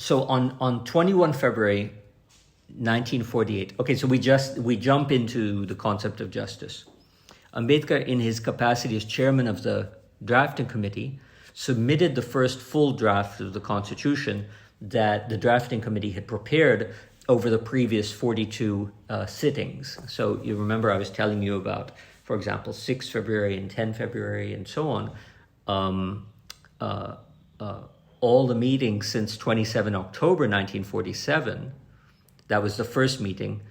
So on 21 February 1948, okay, so we jump into the concept of justice. Ambedkar, in his capacity as chairman of the drafting committee, submitted the first full draft of the Constitution that the drafting committee had prepared over the previous 42 sittings. So you remember I was telling you about, for example, 6 February and 10 February and so on. All the meetings since 27 October 1947, that was the first meeting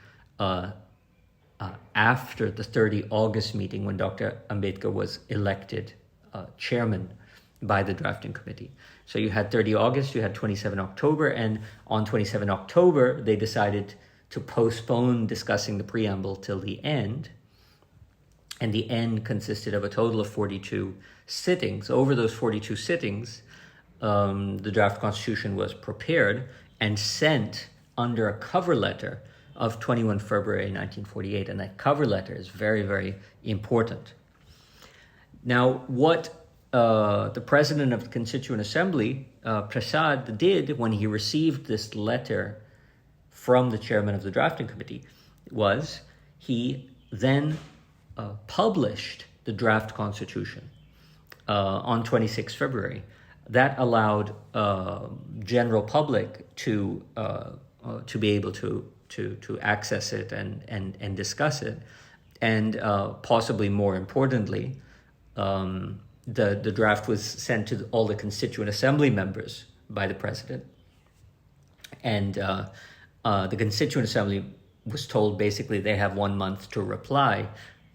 after the 30 August meeting when Dr. Ambedkar was elected chairman by the drafting committee. So you had 30 August, you had 27 October, and on 27 October, they decided to postpone discussing the preamble till the end. And the end consisted of a total of 42 sittings. Over those 42 sittings, the draft constitution was prepared and sent under a cover letter of 21 February 1948. And that cover letter is very, very important. Now, what the president of the Constituent Assembly, Prasad, did when he received this letter from the chairman of the drafting committee was he then published the draft constitution on 26 February. That allowed general public to be able to access it and discuss it, and possibly more importantly, the draft was sent to all the Constituent Assembly members by the president, and the Constituent Assembly was told basically they have 1 month to reply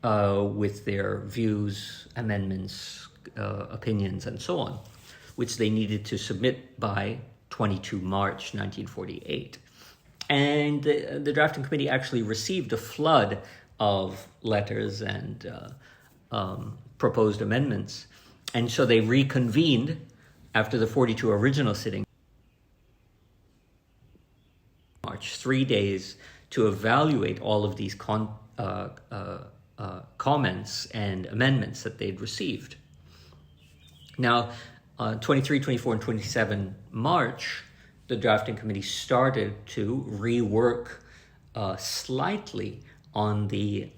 with their views, amendments, opinions, and so on, which they needed to submit by 22 March 1948. And the drafting committee actually received a flood of letters and proposed amendments. And so they reconvened after the 42 original sittings in March, 3 days to evaluate all of these comments and amendments that they'd received. Now, 23, 24, and 27 March, the drafting committee started to rework slightly on the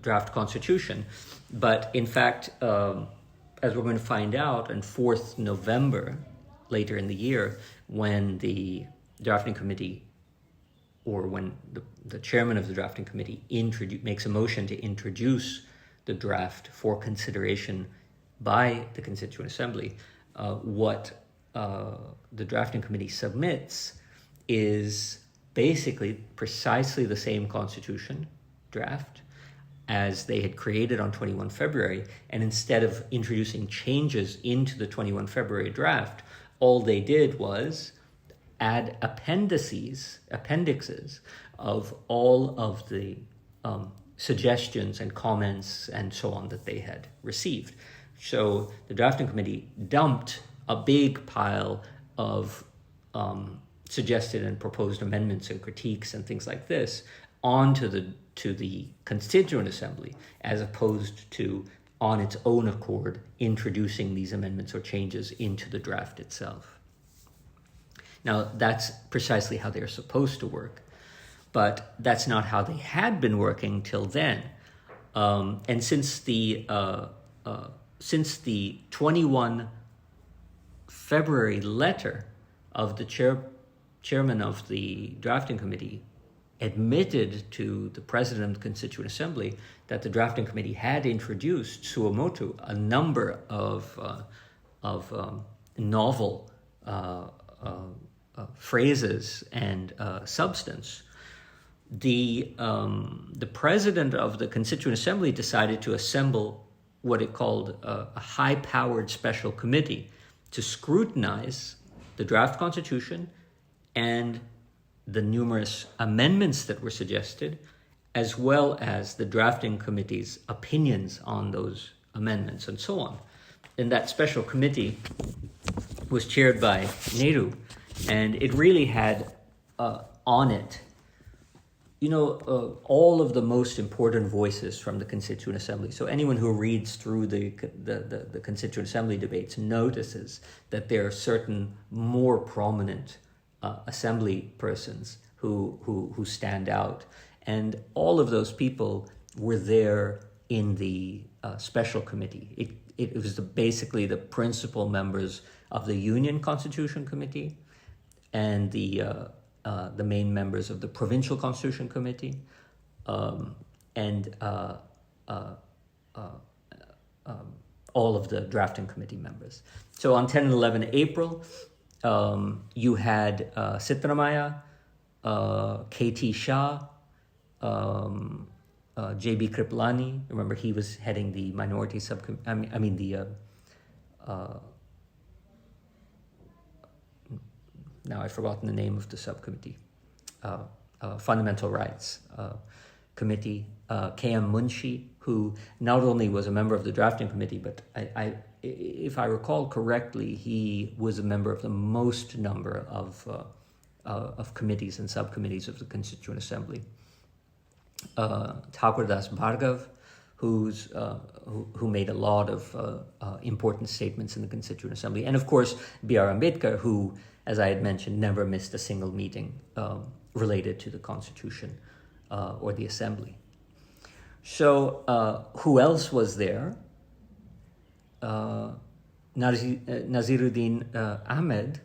draft constitution. But in fact, as we're going to find out, on 4th November, later in the year, when the drafting committee, or when the chairman of the drafting committee makes a motion to introduce the draft for consideration by the Constituent Assembly, what the drafting committee submits is basically precisely the same constitution draft as they had created on 21 February. And instead of introducing changes into the 21 February draft, all they did was add appendixes of all of the suggestions and comments and so on that they had received. So the drafting committee dumped a big pile of suggested and proposed amendments and critiques and things like this onto the Constituent Assembly, as opposed to on its own accord introducing these amendments or changes into the draft itself. Now, that's precisely how they're supposed to work, but that's not how they had been working till then. And since the 21 February letter of the chairman of the drafting committee admitted to the president of the Constituent Assembly that the drafting committee had introduced suo motu a number of novel phrases and substance, the president of the Constituent Assembly decided to assemble what it called a high-powered special committee to scrutinize the draft constitution and the numerous amendments that were suggested, as well as the drafting committee's opinions on those amendments and so on. And that special committee was chaired by Nehru, and it really had on it all of the most important voices from the Constituent Assembly. So anyone who reads through the Constituent Assembly debates notices that there are certain more prominent assembly persons who stand out, and all of those people were there in the special committee. It was basically the principal members of the Union Constitution Committee and the main members of the Provincial Constitution Committee, and all of the drafting committee members. So on 10 and 11 April, you had Sitramaya, K.T. Shah, J.B. Kriplani. Remember, he was heading the minority subcommittee. Now I've forgotten the name of the subcommittee. Fundamental Rights Committee. K.M. Munshi, who not only was a member of the drafting committee, but if I recall correctly, he was a member of the most number of committees and subcommittees of the Constituent Assembly. Thakur Das Bhargav, who made a lot of important statements in the Constituent Assembly, and of course B.R. Ambedkar, who, as I had mentioned, never missed a single meeting related to the Constitution or the Assembly. So who else was there? Naziruddin Ahmed.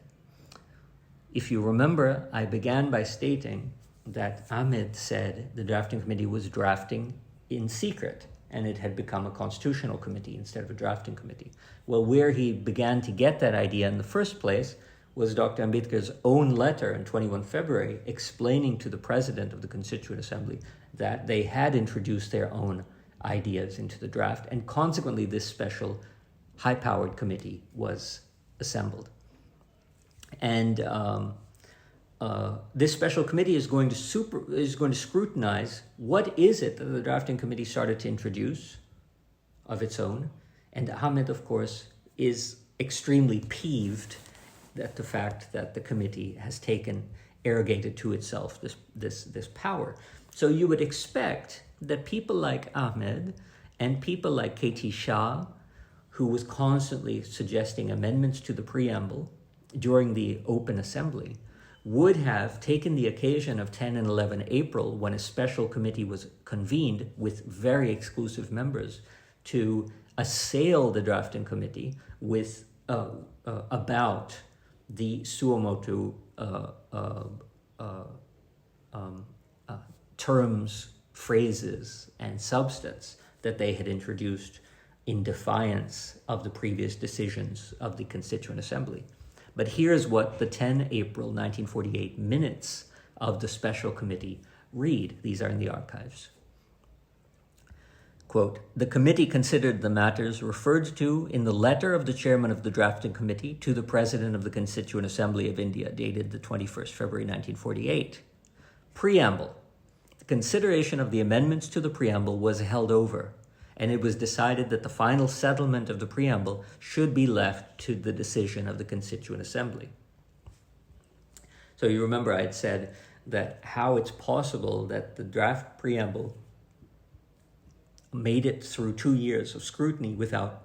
If you remember, I began by stating that Ahmed said the drafting committee was drafting in secret, and it had become a constitutional committee instead of a drafting committee. Well, where he began to get that idea in the first place was Dr. Ambedkar's own letter in 21 February explaining to the president of the Constituent Assembly that they had introduced their own ideas into the draft, and consequently this special high-powered committee was assembled. And this special committee is going to scrutinize what is it that the drafting committee started to introduce of its own. And Ahmed, of course, is extremely peeved at the fact that the committee has arrogated to itself this power. So you would expect that people like Ahmed and people like K.T. Shah, who was constantly suggesting amendments to the preamble during the open assembly, would have taken the occasion of 10 and 11 April, when a special committee was convened with very exclusive members, to assail the drafting committee with about the Suomotu terms, phrases, and substance that they had introduced in defiance of the previous decisions of the Constituent Assembly. But here's what the 10 April 1948 minutes of the special committee read. These are in the archives. Quote, "The committee considered the matters referred to in the letter of the chairman of the drafting committee to the president of the Constituent Assembly of India, dated the 21st February 1948. Preamble. The consideration of the amendments to the preamble was held over, and it was decided that the final settlement of the preamble should be left to the decision of the Constituent Assembly." So you remember I had said that how it's possible that the draft preamble made it through 2 years of scrutiny without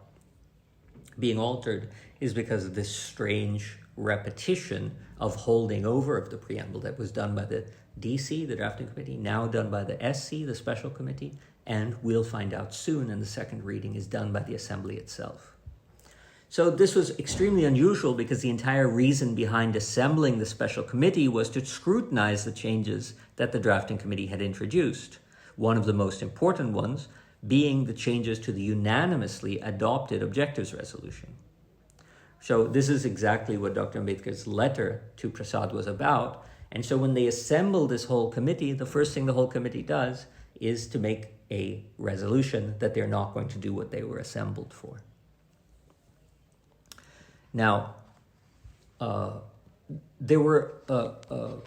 being altered is because of this strange repetition of holding over of the preamble that was done by the DC, the drafting committee, now done by the SC, the special committee, and we'll find out soon in the second reading is done by the Assembly itself. So this was extremely unusual because the entire reason behind assembling the special committee was to scrutinize the changes that the drafting committee had introduced. One of the most important ones being the changes to the unanimously adopted objectives resolution. So this is exactly what Dr. Ambedkar's letter to Prasad was about. And so when they assemble this whole committee, the first thing the whole committee does is to make a resolution that they're not going to do what they were assembled for. Now, there were a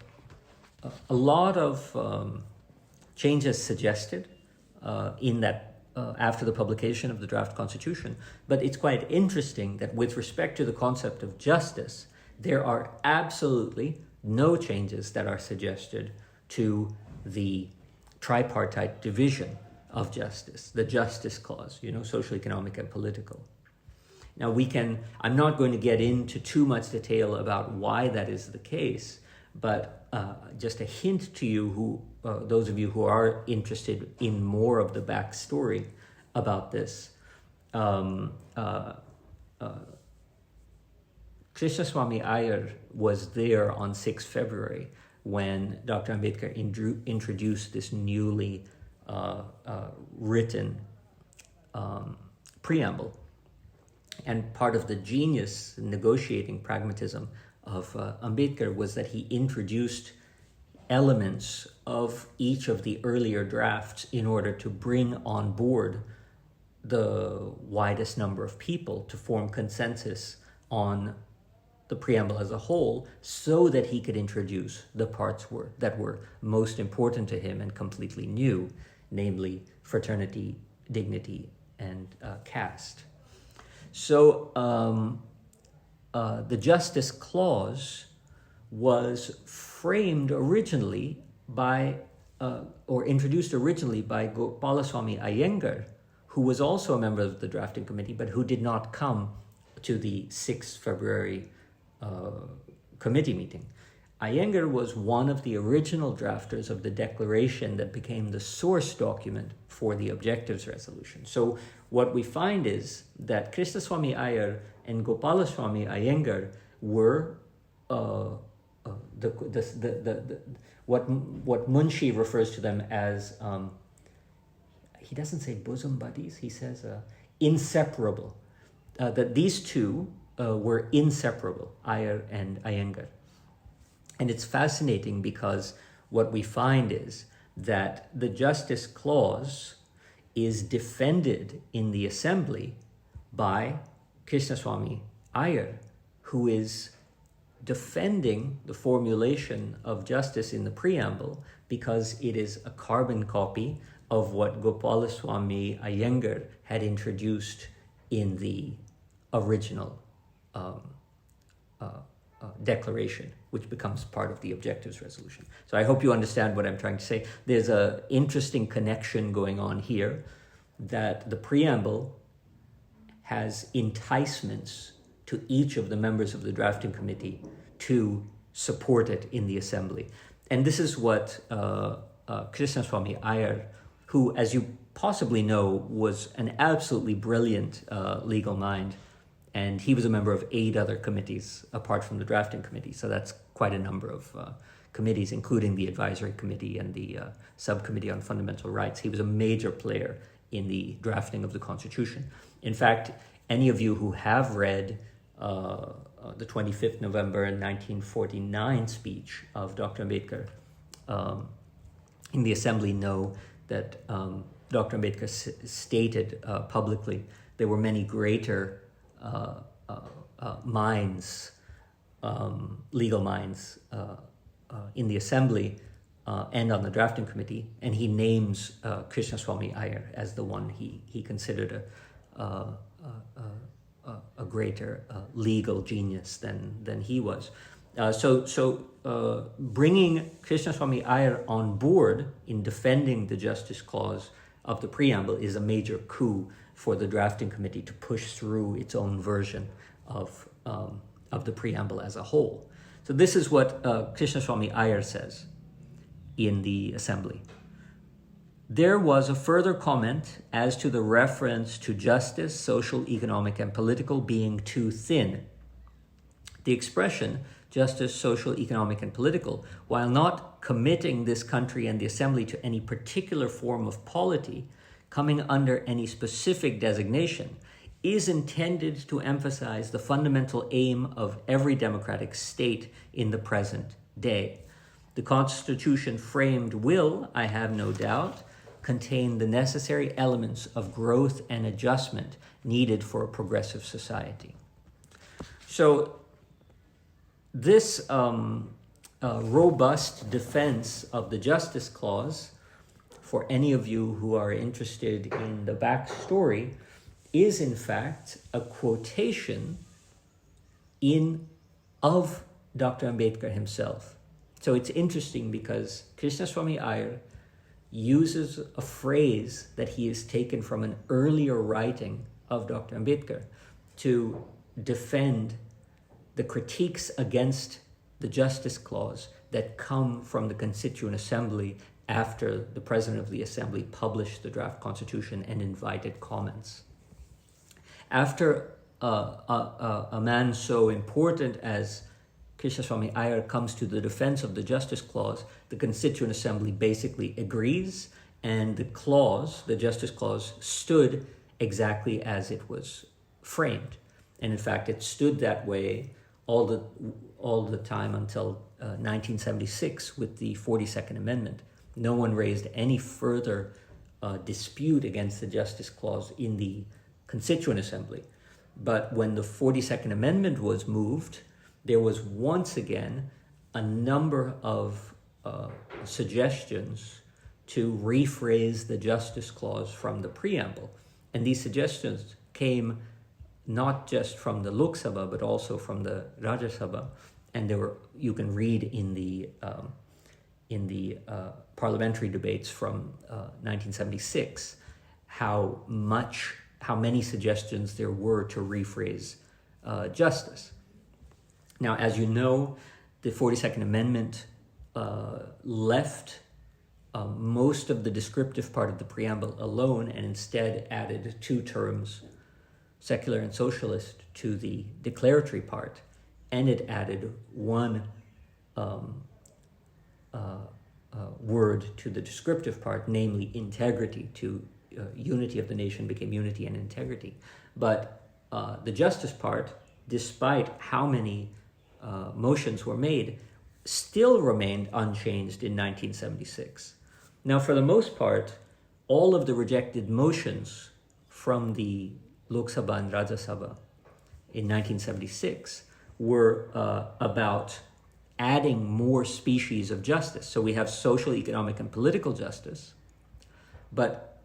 lot of changes suggested in that after the publication of the draft constitution, but it's quite interesting that with respect to the concept of justice, there are absolutely no changes that are suggested to the tripartite division of justice, the Justice Clause, social, economic, and political. Now I'm not going to get into too much detail about why that is the case, but just a hint to you, those of you who are interested in more of the backstory about this. Krishnaswamy Iyer was there on 6 February when Dr. Ambedkar introduced this newly written preamble. And part of the genius, negotiating pragmatism of Ambedkar was that he introduced elements of each of the earlier drafts in order to bring on board the widest number of people to form consensus on the preamble as a whole, so that he could introduce the parts that were most important to him and completely new, namely fraternity, dignity, and caste. So the Justice Clause was framed originally or introduced originally by Gopalaswamy Iyengar, who was also a member of the drafting committee, but who did not come to the 6 February committee meeting. Iyengar was one of the original drafters of the declaration that became the source document for the objectives resolution. So what we find is that Krishnaswamy Iyer and Gopalaswamy Iyengar were what Munshi refers to them as, he doesn't say bosom buddies, he says inseparable. That these two were inseparable, Iyer and Iyengar. And it's fascinating because what we find is that the Justice Clause is defended in the assembly by Krishnaswamy Iyer, who is defending the formulation of justice in the preamble because it is a carbon copy of what Gopalaswamy Iyengar had introduced in the original declaration, which becomes part of the objectives resolution. So I hope you understand what I'm trying to say. There's an interesting connection going on here, that the preamble has enticements to each of the members of the drafting committee to support it in the assembly. And this is what Krishnaswamy Iyer, who, as you possibly know, was an absolutely brilliant legal mind, and he was a member of 8 other committees apart from the drafting committee. So that's quite a number of committees, including the advisory committee and the subcommittee on fundamental rights. He was a major player in the drafting of the Constitution. In fact, any of you who have read the 25th November 1949 speech of Dr. Ambedkar in the assembly know that Dr. Ambedkar stated publicly there were many greater minds, legal minds, in the assembly and on the drafting committee, and he names Krishnaswamy Iyer as the one he considered a greater legal genius than he was. So bringing Krishnaswamy Iyer on board in defending the Justice Clause of the preamble is a major coup for the drafting committee to push through its own version of the preamble as a whole. So this is what Krishnaswamy Iyer says in the assembly. There was a further comment as to the reference to justice, social, economic, and political being too thin. The expression justice, social, economic, and political, while not committing this country and the assembly to any particular form of polity, coming under any specific designation, is intended to emphasize the fundamental aim of every democratic state in the present day. The Constitution framed will, I have no doubt, contain the necessary elements of growth and adjustment needed for a progressive society. So this robust defense of the Justice Clause, for any of you who are interested in the backstory, is in fact a quotation of Dr. Ambedkar himself. So it's interesting because Krishnaswamy Iyer uses a phrase that he has taken from an earlier writing of Dr. Ambedkar to defend the critiques against the Justice Clause that come from the Constituent Assembly after the President of the Assembly published the draft Constitution and invited comments. After a man so important as Krishnaswamy Iyer comes to the defense of the Justice Clause, the Constituent Assembly basically agrees, and the clause, the Justice Clause, stood exactly as it was framed. And in fact, it stood that way all the time until 1976 with the 42nd Amendment. No one raised any further dispute against the Justice Clause in the Constituent Assembly. But when the 42nd Amendment was moved, there was once again a number of suggestions to rephrase the Justice Clause from the Preamble. And these suggestions came not just from the Lok Sabha, but also from the Rajya Sabha. And there were, you can read in the parliamentary debates from 1976 how many suggestions there were to rephrase justice. Now, as you know, the 42nd Amendment left most of the descriptive part of the preamble alone and instead added two terms, secular and socialist, to the declaratory part, and it added one word to the descriptive part, namely integrity, to unity of the nation became unity and integrity. But the justice part, despite how many motions were made, still remained unchanged in 1976. Now, for the most part, all of the rejected motions from the Lok Sabha and Rajya Sabha in 1976 were about adding more species of justice. So we have social, economic, and political justice, but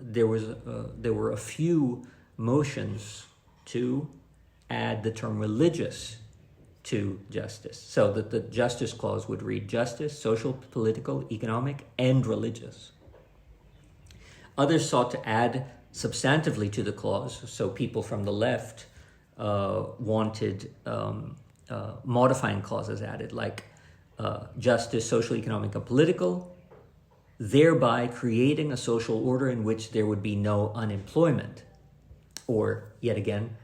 there were a few motions to add the term religious to justice, so that the Justice Clause would read justice, social, political, economic, and religious. Others sought to add substantively to the clause, so people from the left wanted modifying clauses added, like justice, social, economic, and political, thereby creating a social order in which there would be no unemployment. Or, yet again,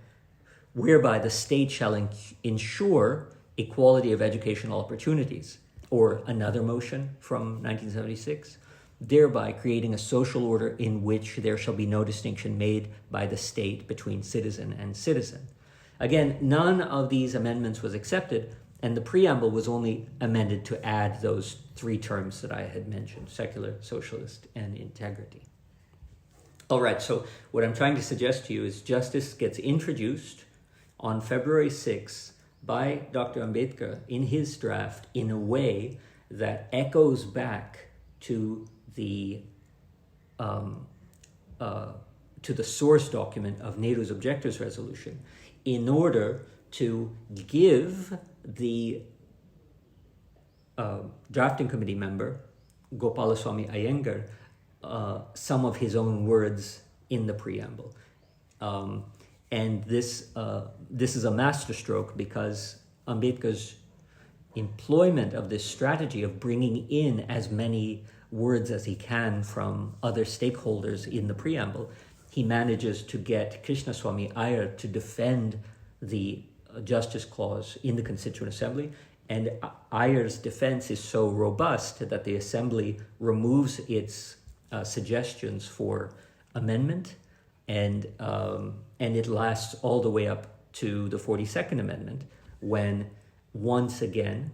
whereby the state shall ensure equality of educational opportunities. Or another motion from 1976, thereby creating a social order in which there shall be no distinction made by the state between citizen and citizen. Again, none of these amendments was accepted, and the preamble was only amended to add those three terms that I had mentioned: secular, socialist, and integrity. All right, so what I'm trying to suggest to you is justice gets introduced on February 6th by Dr. Ambedkar in his draft in a way that echoes back to the source document of Nehru's Objectives Resolution, in order to give the drafting committee member, Gopalaswamy Iyengar, some of his own words in the preamble. And this is a masterstroke, because Ambedkar's employment of this strategy of bringing in as many words as he can from other stakeholders in the preamble, he manages to get Krishnaswamy Iyer to defend the Justice Clause in the Constituent Assembly. And Iyer's defense is so robust that the Assembly removes its suggestions for amendment, and it lasts all the way up to the 42nd Amendment, when once again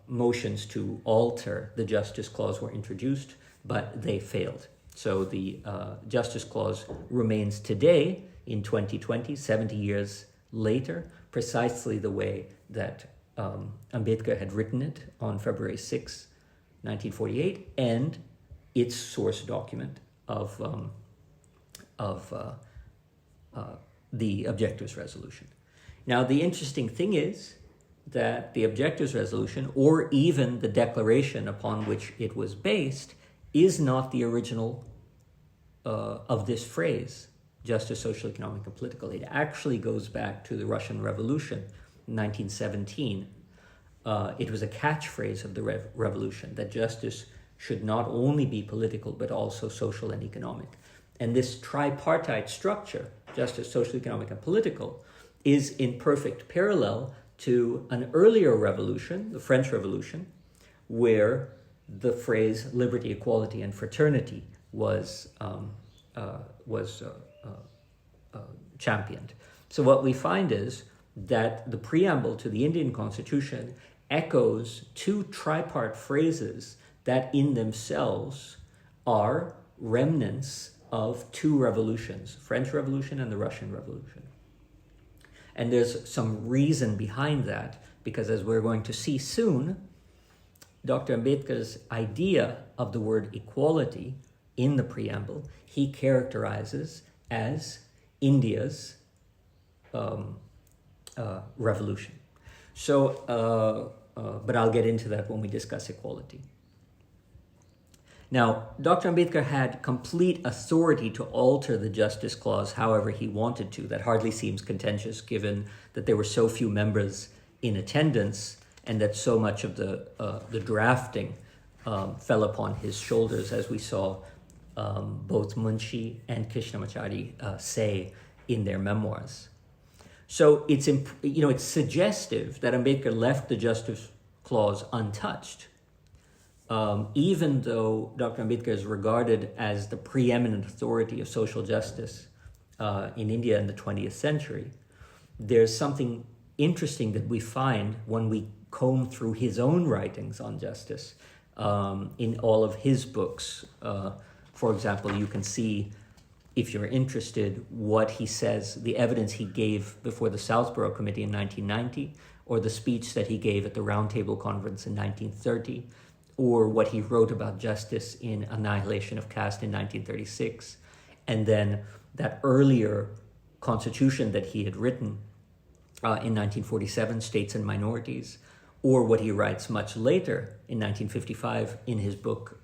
motions to alter the Justice Clause were introduced, but they failed. So the Justice Clause remains today in 2020, 70 years later, precisely the way that Ambedkar had written it on February 6, 1948, and its source document of the Objectives Resolution. Now, the interesting thing is that the objectors resolution, or even the declaration upon which it was based, is not the original of this phrase, justice, social, economic, and political. It actually goes back to the Russian Revolution in 1917. It was a catchphrase of the revolution that justice should not only be political but also social and economic. And this tripartite structure, justice, social, economic, and political, is in perfect parallel to an earlier revolution, the French Revolution, where the phrase liberty, equality, and fraternity was championed. So what we find is that the preamble to the Indian Constitution echoes two tripart phrases that in themselves are remnants of two revolutions, French Revolution and the Russian Revolution. And there's some reason behind that, because as we're going to see soon, Dr. Ambedkar's idea of the word equality in the preamble, he characterizes as India's revolution. So, but I'll get into that when we discuss equality. Now, Dr. Ambedkar had complete authority to alter the Justice Clause however he wanted to. That hardly seems contentious given that there were so few members in attendance and that so much of the drafting fell upon his shoulders, as we saw both Munshi and Krishnamachari say in their memoirs. So it's suggestive that Ambedkar left the Justice Clause untouched. Even though Dr. Ambedkar is regarded as the preeminent authority of social justice in India in the 20th century, there's something interesting that we find when we comb through his own writings on justice in all of his books. For example, you can see, if you're interested, what he says, the evidence he gave before the Southborough Committee in 1990, or the speech that he gave at the Round Table Conference in 1930, or what he wrote about justice in Annihilation of Caste in 1936, and then that earlier constitution that he had written in 1947, States and Minorities, or what he writes much later in 1955 in his book,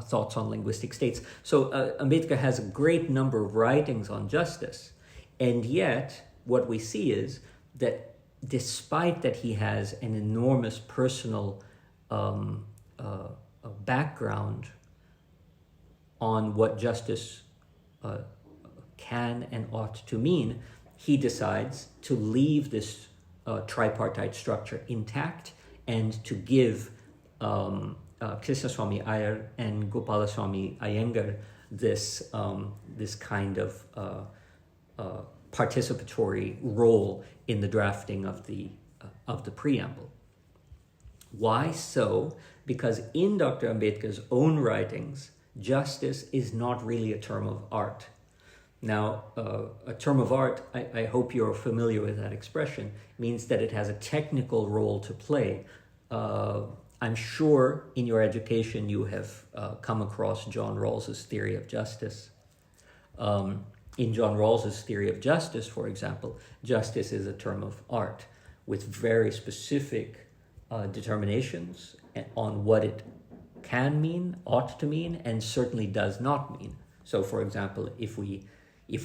Thoughts on Linguistic States. So Ambedkar has a great number of writings on justice, and yet what we see is that despite that he has an enormous personal background on what justice can and ought to mean, he decides to leave this tripartite structure intact and to give Krishnaswamy Iyer and Gopalaswamy Iyengar this kind of participatory role in the drafting of the preamble. Why so? Because in Dr. Ambedkar's own writings, justice is not really a term of art. Now, a term of art, I hope you're familiar with that expression, means that it has a technical role to play. I'm sure in your education you have come across John Rawls's theory of justice. In John Rawls's theory of justice, for example, justice is a term of art with very specific determinations on what it can mean, ought to mean, and certainly does not mean. So, for example, if we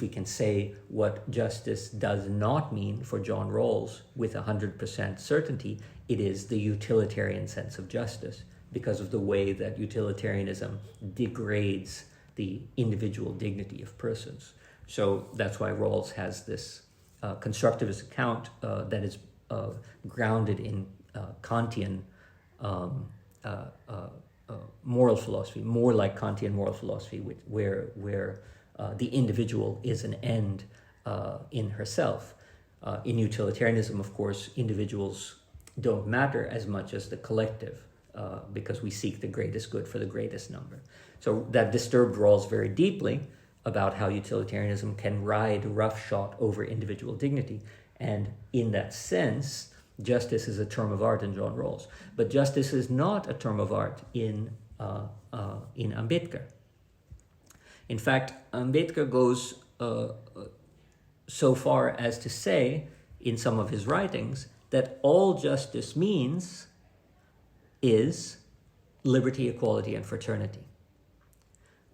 can say what justice does not mean for John Rawls with 100% certainty, it is the utilitarian sense of justice, because of the way that utilitarianism degrades the individual dignity of persons. So that's why Rawls has this constructivist account that is grounded in Kantian moral philosophy, more like Kantian moral philosophy, where the individual is an end in herself. In utilitarianism, of course, individuals don't matter as much as the collective, because we seek the greatest good for the greatest number. So that disturbed Rawls very deeply about how utilitarianism can ride roughshod over individual dignity. And in that sense, justice is a term of art in John Rawls. But justice is not a term of art in Ambedkar. In fact, Ambedkar goes so far as to say in some of his writings that all justice means is liberty, equality, and fraternity.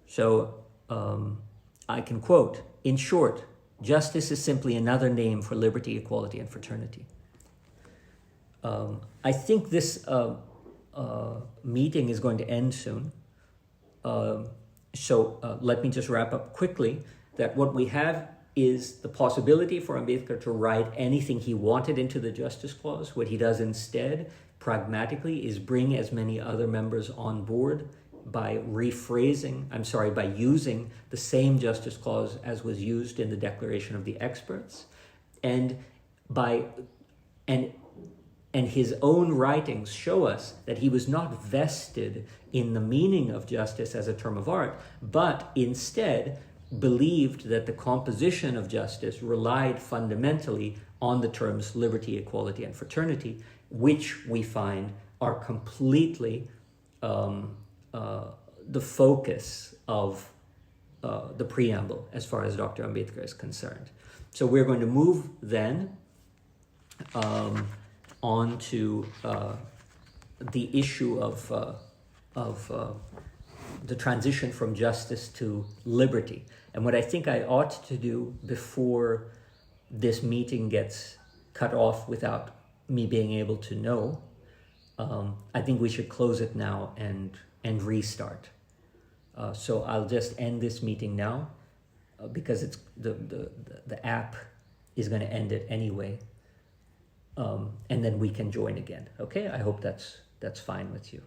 So I can quote, in short, justice is simply another name for liberty, equality, and fraternity. I think this meeting is going to end soon. So let me just wrap up quickly that what we have is the possibility for Ambedkar to write anything he wanted into the Justice Clause. What he does instead, pragmatically, is bring as many other members on board by by using the same Justice Clause as was used in the Declaration of the Experts, and his own writings show us that he was not vested in the meaning of justice as a term of art, but instead believed that the composition of justice relied fundamentally on the terms liberty, equality, and fraternity, which we find are completely the focus of the preamble as far as Dr. Ambedkar is concerned. So we're going to move then on to the issue of the transition from justice to liberty. And what I think I ought to do before this meeting gets cut off without me being able to know, I think we should close it now and restart. So I'll just end this meeting now because it's the app is going to end it anyway. And then we can join again. Okay, I hope that's fine with you.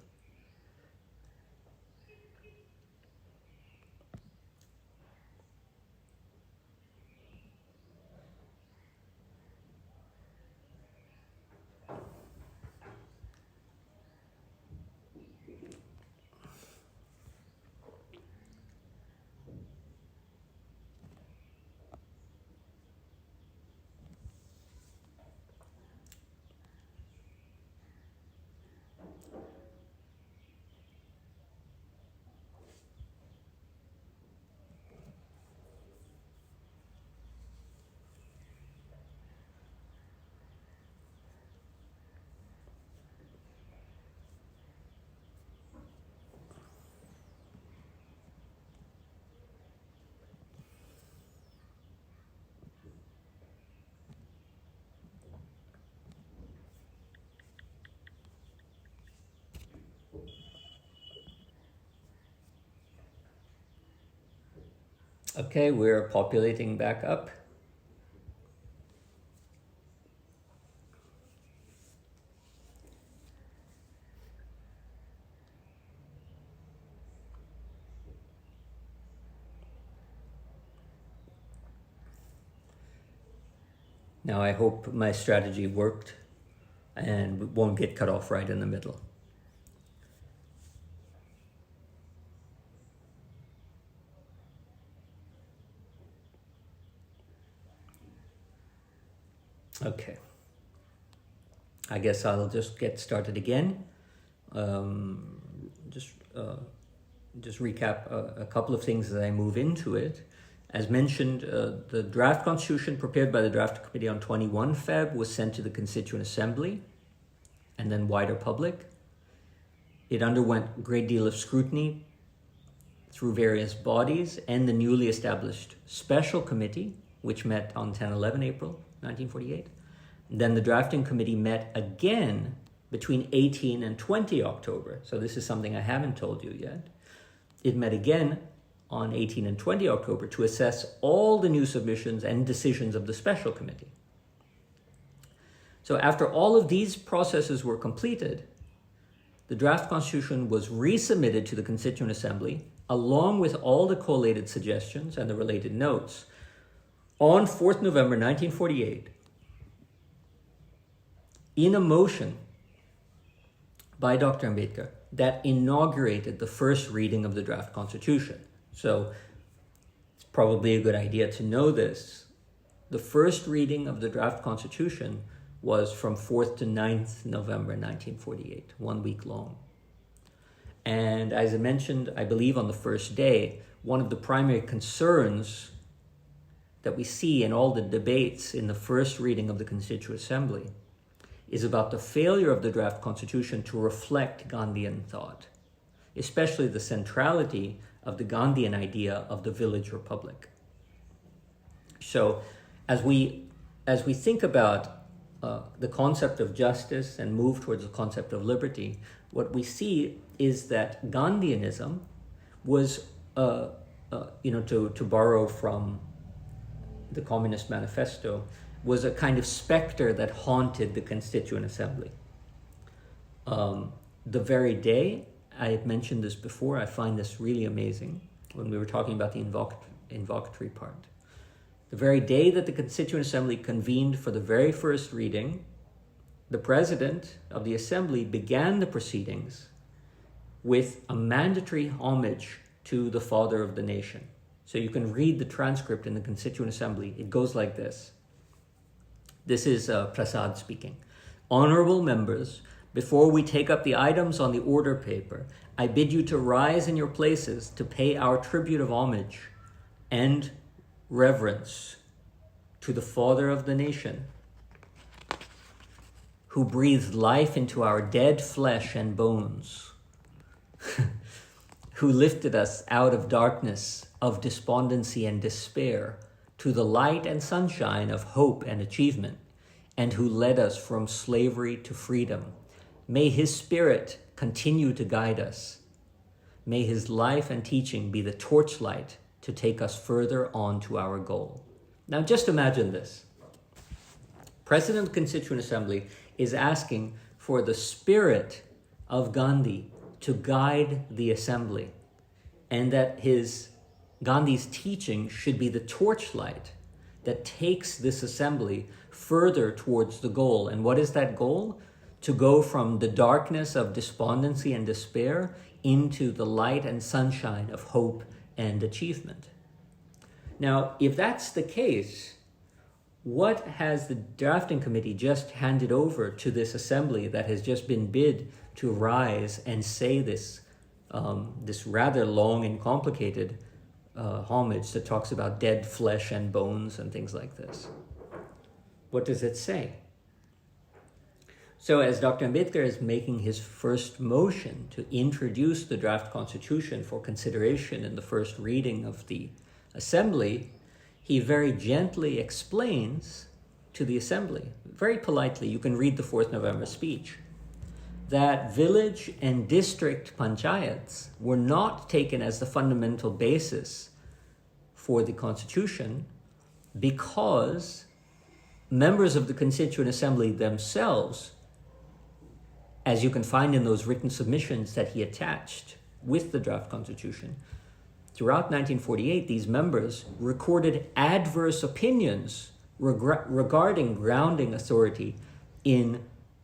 Okay, we're populating back up. Now I hope my strategy worked and won't get cut off right in the middle. Okay, I guess I'll just get started again. Just recap a couple of things as I move into it. As mentioned, the draft constitution prepared by the draft committee on 21 Feb was sent to the Constituent Assembly and then wider public. It underwent a great deal of scrutiny through various bodies and the newly established special committee, which met on 10-11 April 1948. Then the drafting committee met again between 18 and 20 October. So this is something I haven't told you yet. It met again on 18 and 20 October to assess all the new submissions and decisions of the special committee. So after all of these processes were completed, the draft constitution was resubmitted to the Constituent Assembly along with all the collated suggestions and the related notes on 4th November 1948 in a motion by Dr. Ambedkar that inaugurated the first reading of the draft constitution. So it's probably a good idea to know this. The first reading of the draft constitution was from 4th to 9th November 1948, 1 week long. And as I mentioned, I believe on the first day, one of the primary concerns that we see in all the debates in the first reading of the Constituent Assembly is about the failure of the draft constitution to reflect Gandhian thought, especially the centrality of the Gandhian idea of the village republic. So as we think about the concept of justice and move towards the concept of liberty, what we see is that Gandhianism was, to borrow from the Communist Manifesto, was a kind of specter that haunted the Constituent Assembly. The very day, I had mentioned this before, I find this really amazing when we were talking about the invocatory part. The very day that the Constituent Assembly convened for the very first reading, the President of the Assembly began the proceedings with a mandatory homage to the Father of the Nation. So you can read the transcript in the Constituent Assembly. It goes like this. This is Prasad speaking. Honorable members, before we take up the items on the order paper, I bid you to rise in your places to pay our tribute of homage and reverence to the Father of the Nation, who breathed life into our dead flesh and bones, who lifted us out of darkness, of despondency and despair, to the light and sunshine of hope and achievement, and who led us from slavery to freedom. May his spirit continue to guide us. May his life and teaching be the torchlight to take us further on to our goal. Now just imagine this. President of the Constituent Assembly is asking for the spirit of Gandhi to guide the assembly, and that Gandhi's teaching should be the torchlight that takes this assembly further towards the goal. And what is that goal? To go from the darkness of despondency and despair into the light and sunshine of hope and achievement. Now, if that's the case, what has the drafting committee just handed over to this assembly that has just been bid to rise and say this rather long and complicated homage that talks about dead flesh and bones and things like this? What does it say? So as Dr. Ambedkar is making his first motion to introduce the draft constitution for consideration in the first reading of the assembly, he very gently explains to the assembly, very politely, you can read the 4th November speech, that village and district panchayats were not taken as the fundamental basis for the constitution because members of the Constituent Assembly themselves, as you can find in those written submissions that he attached with the draft constitution, throughout 1948, these members recorded adverse opinions regarding grounding authority in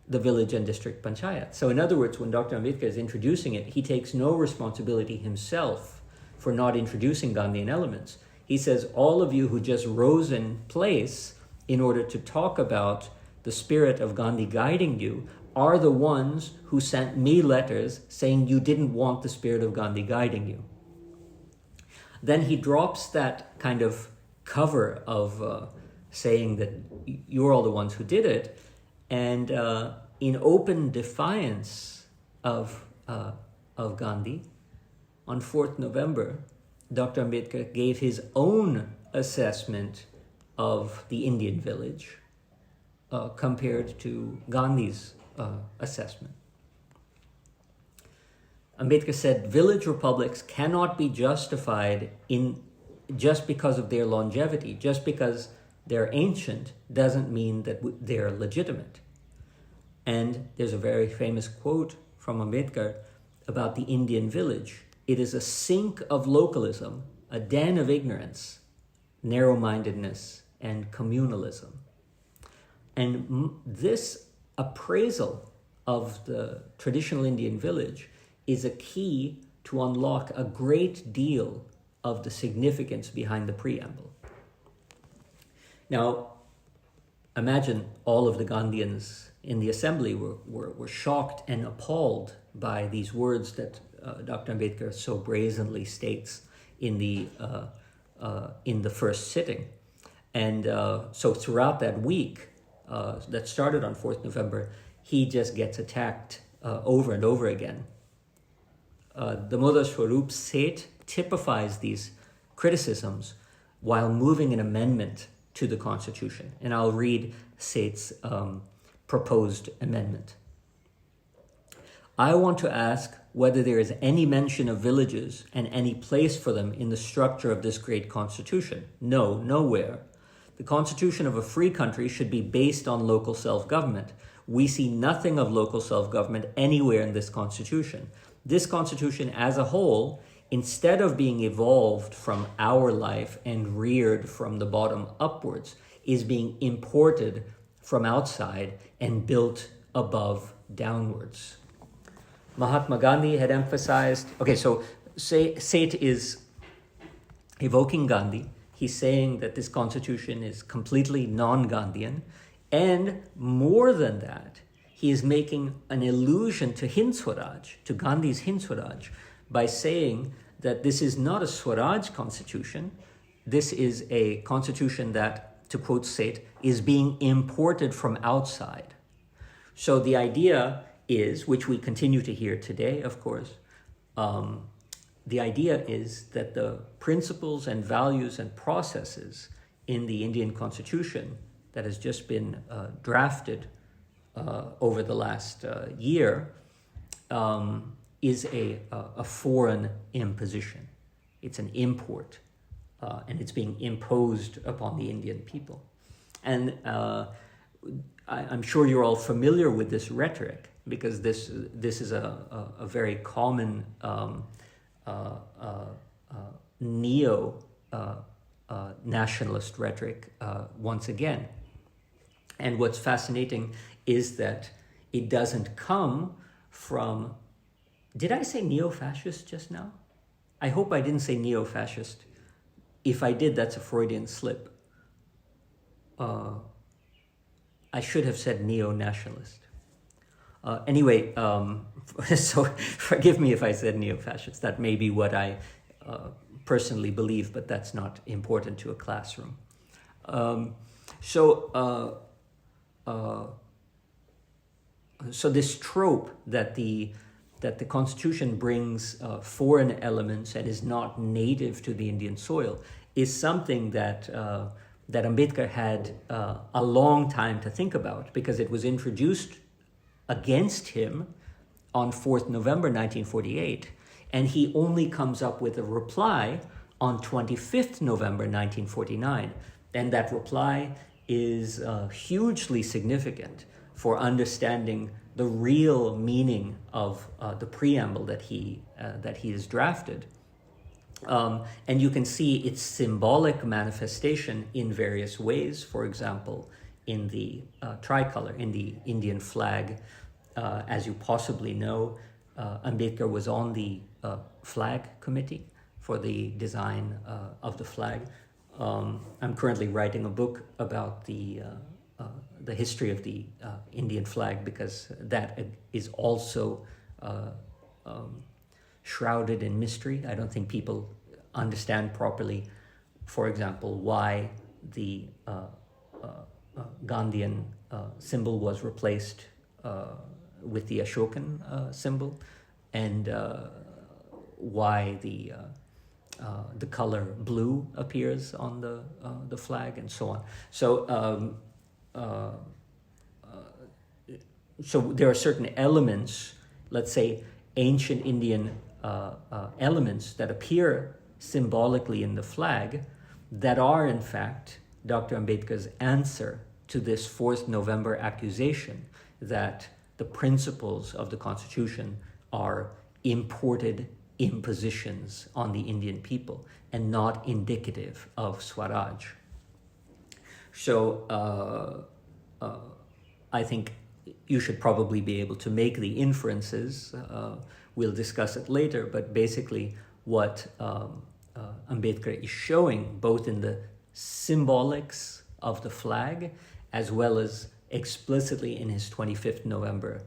the village and district panchayat. So in other words, when Dr. Ambedkar is introducing it, he takes no responsibility himself for not introducing Gandhian elements. He says, all of you who just rose in place in order to talk about the spirit of Gandhi guiding you are the ones who sent me letters saying you didn't want the spirit of Gandhi guiding you. Then he drops that kind of cover of saying that you're all the ones who did it, and in open defiance of Gandhi, on 4th November, Dr. Ambedkar gave his own assessment of the Indian village compared to Gandhi's assessment. Ambedkar said, village republics cannot be justified just because of their longevity. Just because they're ancient doesn't mean that they're legitimate. And there's a very famous quote from Ambedkar about the Indian village. It is a sink of localism, a den of ignorance, narrow-mindedness, and communalism. And this appraisal of the traditional Indian village is a key to unlock a great deal of the significance behind the preamble. Now, imagine all of the Gandhians in the assembly were shocked and appalled by these words that Dr. Ambedkar so brazenly states in the first sitting. And so throughout that week, that started on 4th November, he just gets attacked over and over again. The Mullah Swarup Seth typifies these criticisms while moving an amendment to the Constitution. And I'll read Seth's proposed amendment. I want to ask whether there is any mention of villages and any place for them in the structure of this great Constitution. No, nowhere. The Constitution of a free country should be based on local self-government. We see nothing of local self-government anywhere in this Constitution. This Constitution as a whole, instead of being evolved from our life and reared from the bottom upwards, is being imported from outside and built above downwards. Mahatma Gandhi had emphasized, so Seth is evoking Gandhi. He's saying that this constitution is completely non-Gandhian. And more than that, he is making an allusion to Hind Swaraj, to Gandhi's Hind Swaraj, by saying that this is not a Swaraj constitution. This is a constitution that, to quote Seth, is being imported from outside. So the idea is, which we continue to hear today, of course, the idea is that the principles and values and processes in the Indian Constitution that has just been drafted over the last year is a foreign imposition. It's an import, and it's being imposed upon the Indian people. And I'm sure you're all familiar with this rhetoric, because this is a very common neo-nationalist rhetoric once again. And what's fascinating is that it doesn't come from... Did I say neo-fascist just now? I hope I didn't say neo-fascist. If I did, that's a Freudian slip. I should have said neo-nationalist. Anyway, so forgive me if I said neo-fascist. That may be what I personally believe, but that's not important to a classroom. So this trope that the Constitution brings foreign elements and is not native to the Indian soil is something that Ambedkar had a long time to think about, because it was introduced against him on 4th November 1948, and he only comes up with a reply on 25th November 1949. And that reply is hugely significant for understanding the real meaning of the preamble that he has drafted. And you can see its symbolic manifestation in various ways. For example, in the tricolor, in the Indian flag. As you possibly know, Ambedkar was on the flag committee for the design of the flag. I'm currently writing a book about the history of the Indian flag, because that is also shrouded in mystery. I don't think people understand properly, for example, why the Gandhian symbol was replaced with the Ashokan symbol, and why the color blue appears on the flag, and so on. So there are certain elements, let's say ancient Indian elements that appear symbolically in the flag, that are in fact Dr. Ambedkar's answer to this 4th November accusation that the principles of the Constitution are imported impositions on the Indian people and not indicative of Swaraj. So I think you should probably be able to make the inferences. We'll discuss it later, but basically what Ambedkar is showing, both in the symbolics of the flag as well as explicitly in his 25th November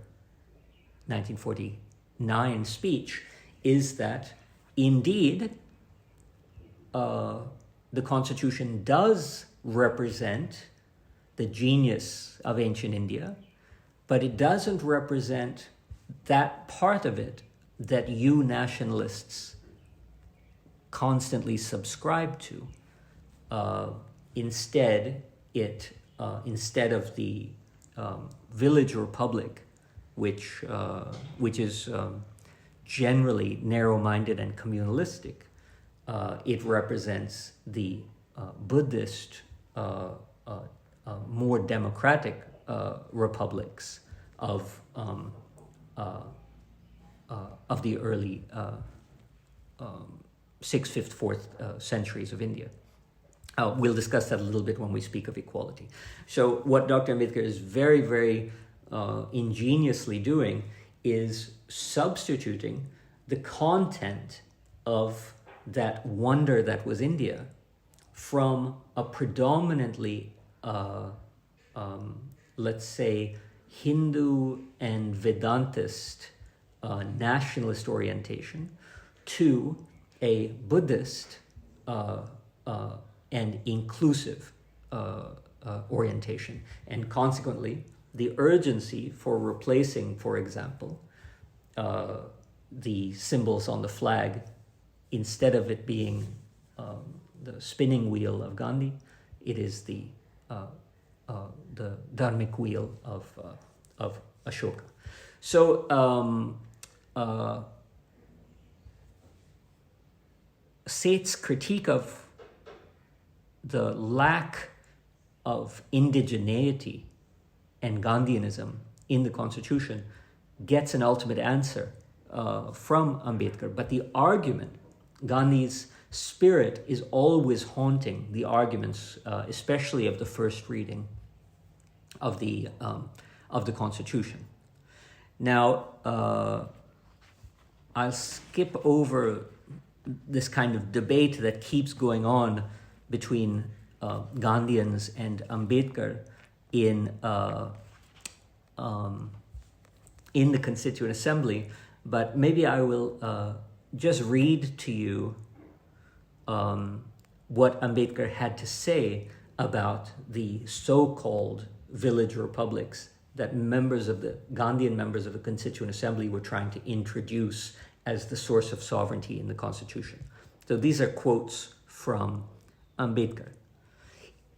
1949 speech, is that indeed the Constitution does represent the genius of ancient India, but it doesn't represent that part of it that you nationalists constantly subscribe to. Instead of the village republic, which is generally narrow-minded and communalistic, it represents the Buddhist, more democratic republics of the early 6th, 5th, 4th centuries of India. We'll discuss that a little bit when we speak of equality. So what Dr. Ambedkar is very, very ingeniously doing is substituting the content of that wonder that was India from a predominantly, let's say, Hindu and Vedantist nationalist orientation to a Buddhist and inclusive orientation. And consequently, the urgency for replacing, for example, the symbols on the flag, instead of it being the spinning wheel of Gandhi, it is the dharmic wheel of Ashoka. So Seth's critique of the lack of indigeneity and Gandhianism in the Constitution gets an ultimate answer from Ambedkar. But the argument, Gandhi's spirit, is always haunting the arguments, especially of the first reading of the Constitution. Now, I'll skip over this kind of debate that keeps going on between Gandhians and Ambedkar in the Constituent Assembly, but maybe I will just read to you what Ambedkar had to say about the so-called village republics that Gandhian members of the Constituent Assembly were trying to introduce as the source of sovereignty in the Constitution. So these are quotes from Ambedkar.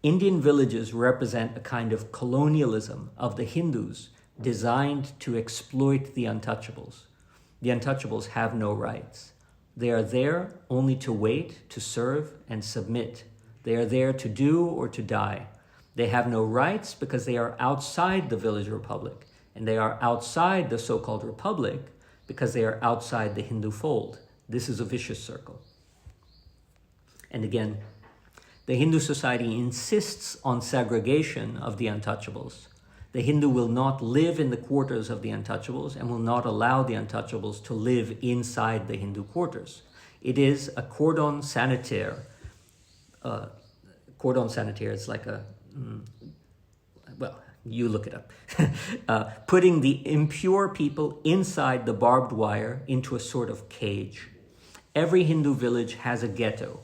Indian villages represent a kind of colonialism of the Hindus designed to exploit the untouchables. The untouchables have no rights. They are there only to wait, to serve, and submit. They are there to do or to die. They have no rights because they are outside the village republic, and they are outside the so-called republic because they are outside the Hindu fold. This is a vicious circle. And again, the Hindu society insists on segregation of the untouchables. The Hindu will not live in the quarters of the untouchables and will not allow the untouchables to live inside the Hindu quarters. It is a cordon sanitaire. Cordon sanitaire is like well, you look it up. Putting the impure people inside the barbed wire into a sort of cage. Every Hindu village has a ghetto.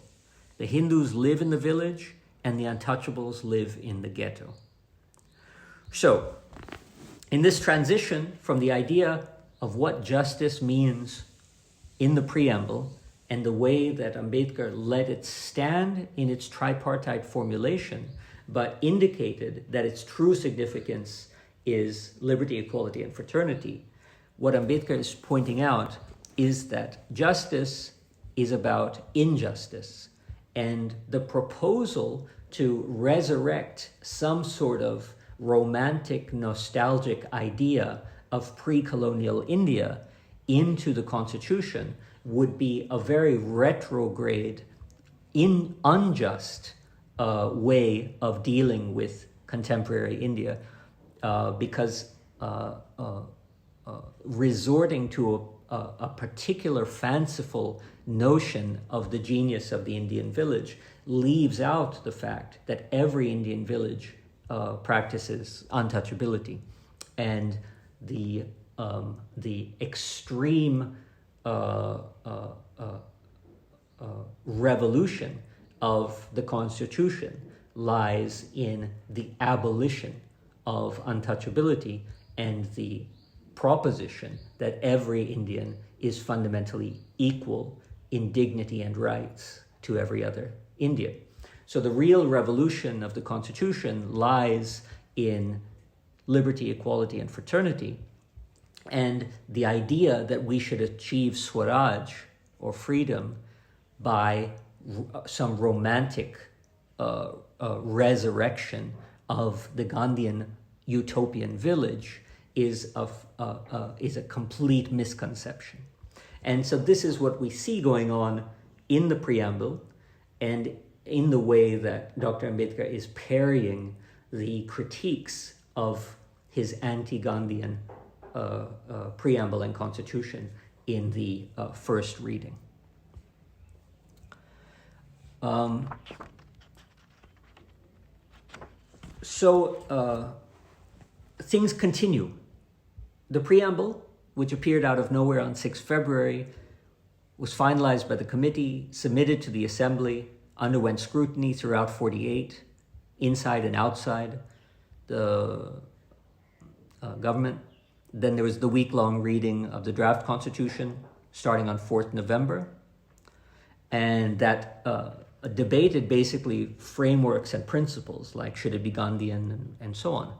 The Hindus live in the village and the untouchables live in the ghetto. So, in this transition from the idea of what justice means in the preamble and the way that Ambedkar let it stand in its tripartite formulation, but indicated that its true significance is liberty, equality, and fraternity, what Ambedkar is pointing out is that justice is about injustice, and the proposal to resurrect some sort of romantic, nostalgic idea of pre-colonial India into the Constitution would be a very retrograde, unjust way of dealing with contemporary India, because resorting to a particular fanciful notion of the genius of the Indian village leaves out the fact that every Indian village practices untouchability, and the extreme revolution of the Constitution lies in the abolition of untouchability and the proposition that every Indian is fundamentally equal in dignity and rights to every other Indian. So the real revolution of the Constitution lies in liberty, equality, and fraternity, and the idea that we should achieve Swaraj, or freedom, by some romantic resurrection of the Gandhian utopian village is a complete misconception. And so this is what we see going on in the preamble and in the way that Dr. Ambedkar is parrying the critiques of his anti-Gandhian preamble and constitution in the first reading. So things continue. The preamble, which appeared out of nowhere on 6 February, was finalized by the committee, submitted to the assembly, underwent scrutiny throughout 48, inside and outside the government. Then there was the week-long reading of the draft constitution starting on 4th November. And that debated basically frameworks and principles, like should it be Gandhian and so on.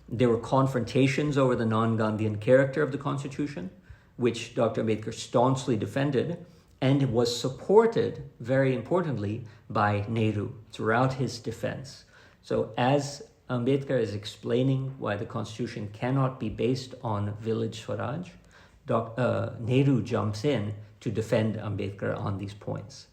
There were confrontations over the non-Gandhian character of the Constitution, which Dr. Ambedkar staunchly defended, and was supported, very importantly, by Nehru throughout his defense. So as Ambedkar is explaining why the Constitution cannot be based on village Swaraj, Nehru jumps in to defend Ambedkar on these points.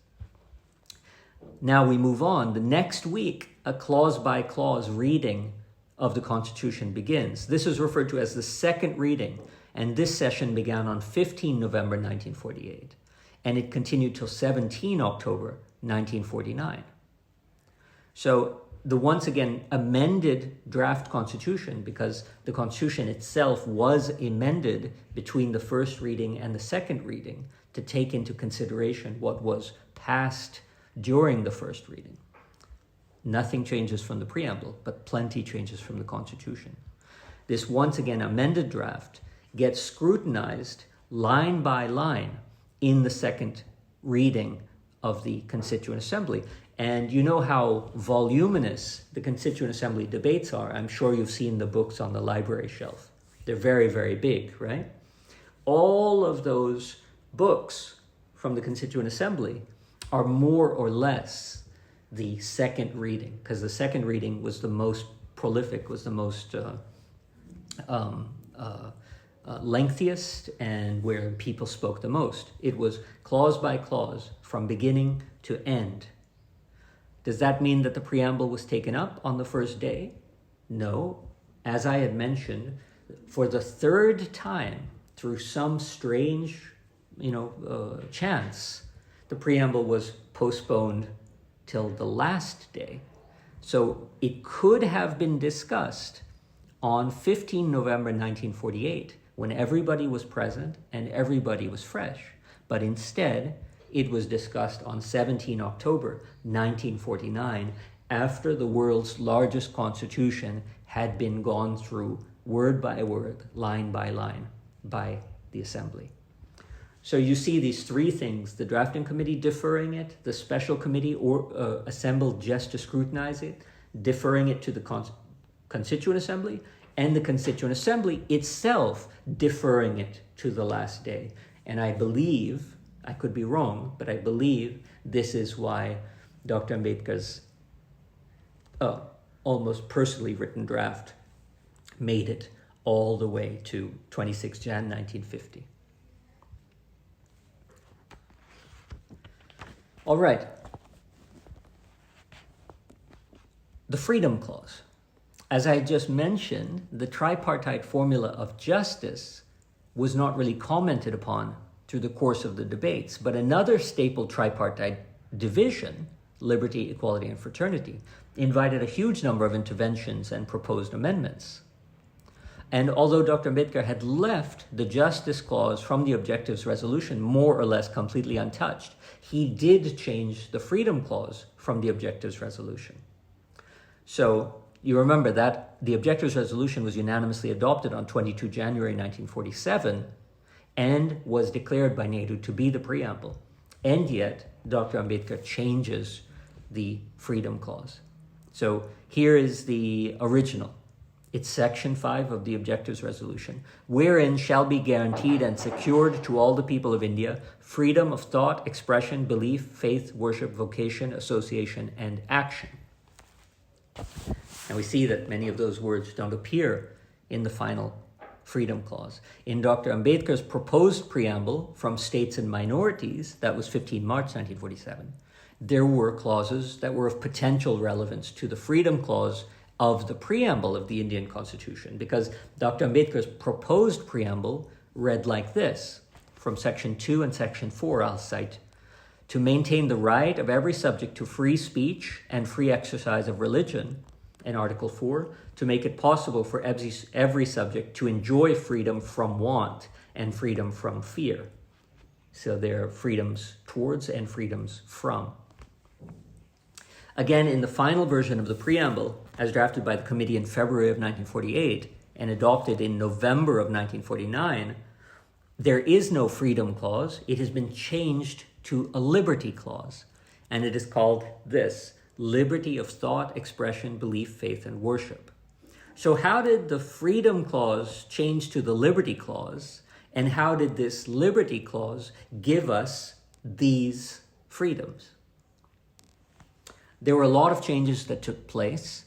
Now we move on. The next week, a clause-by-clause reading of the Constitution begins. This is referred to as the second reading, and this session began on 15 November 1948, and it continued till 17 October 1949. So the once again amended draft Constitution, because the Constitution itself was amended between the first reading and the second reading to take into consideration what was passed during the first reading. Nothing changes from the preamble, but plenty changes from the Constitution. This once again amended draft gets scrutinized line by line in the second reading of the Constituent Assembly. And you know how voluminous the Constituent Assembly debates are. I'm sure you've seen the books on the library shelf. They're very, very big, right? All of those books from the Constituent Assembly are more or less the second reading, because the second reading was the most prolific, was the most lengthiest, and where people spoke the most. It was clause by clause from beginning to end. Does that mean that the preamble was taken up on the first day? No. As I had mentioned, for the third time, through some strange, chance, the preamble was postponed till the last day. So it could have been discussed on 15 November 1948, when everybody was present and everybody was fresh. But instead, it was discussed on 17 October 1949, after the world's largest constitution had been gone through word by word, line by line, by the Assembly. So you see these three things: the drafting committee deferring it, the special committee assembled just to scrutinize it, deferring it to the Constituent Assembly, and the Constituent Assembly itself deferring it to the last day. And I believe, I could be wrong, but I believe this is why Dr. Ambedkar's almost personally written draft made it all the way to 26 Jan 1950. All right. The Freedom Clause. As I just mentioned, the tripartite formula of justice was not really commented upon through the course of the debates, but another staple tripartite division, liberty, equality, and fraternity, invited a huge number of interventions and proposed amendments. And although Dr. Ambedkar had left the Justice Clause from the Objectives Resolution more or less completely untouched, he did change the Freedom Clause from the Objectives Resolution. So you remember that the objectors' resolution was unanimously adopted on 22 January 1947 and was declared by Nehru to be the preamble. And yet, Dr. Ambedkar changes the Freedom Clause. So here is the original. It's Section 5 of the Objectors' Resolution, wherein shall be guaranteed and secured to all the people of India freedom of thought, expression, belief, faith, worship, vocation, association, and action. And we see that many of those words don't appear in the final Freedom Clause. In Dr. Ambedkar's proposed preamble from states and minorities, that was 15 March 1947, there were clauses that were of potential relevance to the Freedom Clause of the preamble of the Indian Constitution, because Dr. Ambedkar's proposed preamble read like this, from Section 2 and Section 4, I'll cite, to maintain the right of every subject to free speech and free exercise of religion, and Article 4, to make it possible for every subject to enjoy freedom from want and freedom from fear. So there are freedoms towards and freedoms from. Again, in the final version of the preamble, as drafted by the committee in February of 1948 and adopted in November of 1949, there is no Freedom Clause. It has been changed to a Liberty Clause, and it is called this: liberty of thought, expression, belief, faith, and worship. So how did the Freedom Clause change to the Liberty Clause, and how did this Liberty Clause give us these freedoms? There were a lot of changes that took place,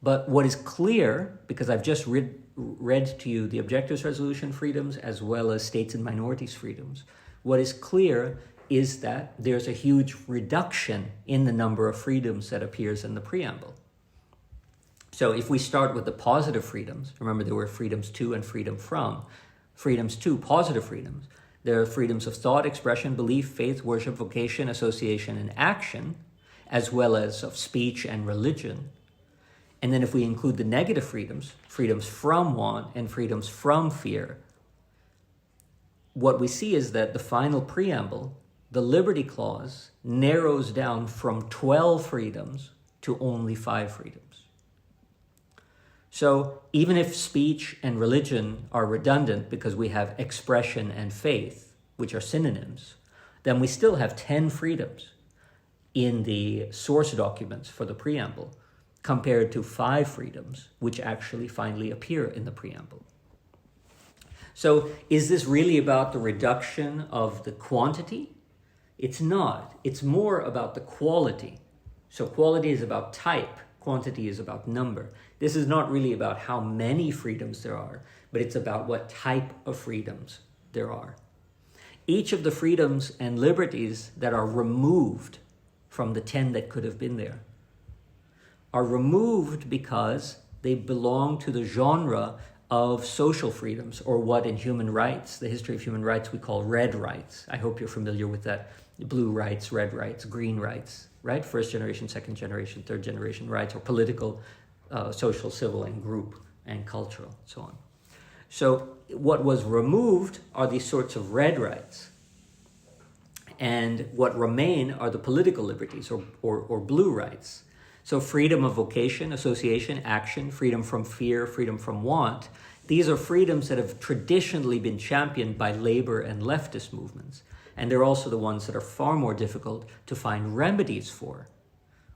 but what is clear, because I've just read to you the Objectors' Resolution freedoms as well as states and minorities freedoms, what is clear is that there's a huge reduction in the number of freedoms that appears in the preamble. So if we start with the positive freedoms, remember there were freedoms to and freedom from. Freedoms to, positive freedoms. There are freedoms of thought, expression, belief, faith, worship, vocation, association, and action, as well as of speech and religion. And then if we include the negative freedoms, freedoms from want and freedoms from fear, what we see is that the final preamble, the Liberty Clause, narrows down from 12 freedoms to only 5 freedoms. So even if speech and religion are redundant because we have expression and faith, which are synonyms, then we still have 10 freedoms in the source documents for the preamble, compared to 5 freedoms, which actually finally appear in the preamble. So is this really about the reduction of the quantity? It's not. It's more about the quality. So quality is about type. Quantity is about number. This is not really about how many freedoms there are, but it's about what type of freedoms there are. Each of the freedoms and liberties that are removed from the 10 that could have been there are removed because they belong to the genre of social freedoms, or what in human rights, the history of human rights, we call red rights. I hope you're familiar with that. Blue rights, red rights, green rights, right? First generation, second generation, third generation rights, or political, social, civil, and group, and cultural, so on. So what was removed are these sorts of red rights. And what remain are the political liberties, or blue rights. So freedom of vocation, association, action, freedom from fear, freedom from want, these are freedoms that have traditionally been championed by labor and leftist movements. And they're also the ones that are far more difficult to find remedies for,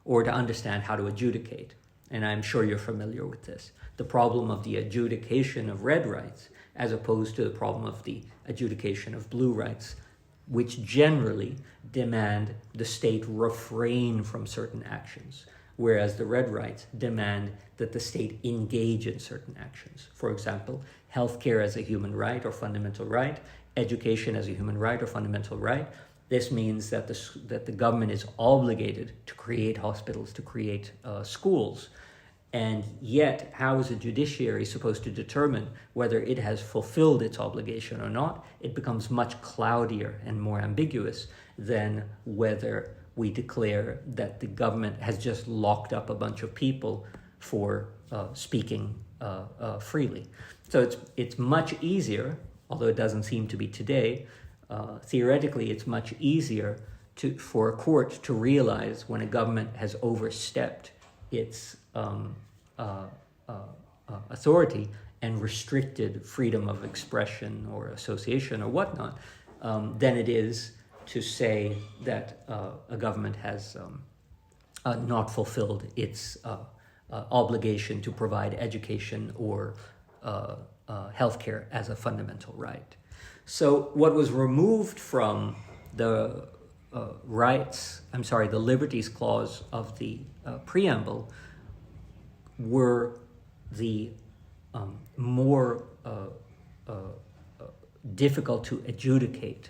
or to understand how to adjudicate. And I'm sure you're familiar with this. The problem of the adjudication of red rights, as opposed to the problem of the adjudication of blue rights, which generally demand the state refrain from certain actions, whereas the red rights demand that the state engage in certain actions. For example, healthcare as a human right or fundamental right, education as a human right or fundamental right. This means that the government is obligated to create hospitals, to create schools. And yet, how is the judiciary supposed to determine whether it has fulfilled its obligation or not? It becomes much cloudier and more ambiguous than whether we declare that the government has just locked up a bunch of people for speaking freely. So it's much easier, although it doesn't seem to be today, theoretically it's much easier for a court to realize when a government has overstepped its authority and restricted freedom of expression or association or whatnot, than it is to say that a government has not fulfilled its obligation to provide education or healthcare as a fundamental right. So what was removed from the the liberties clause of the preamble were the more difficult to adjudicate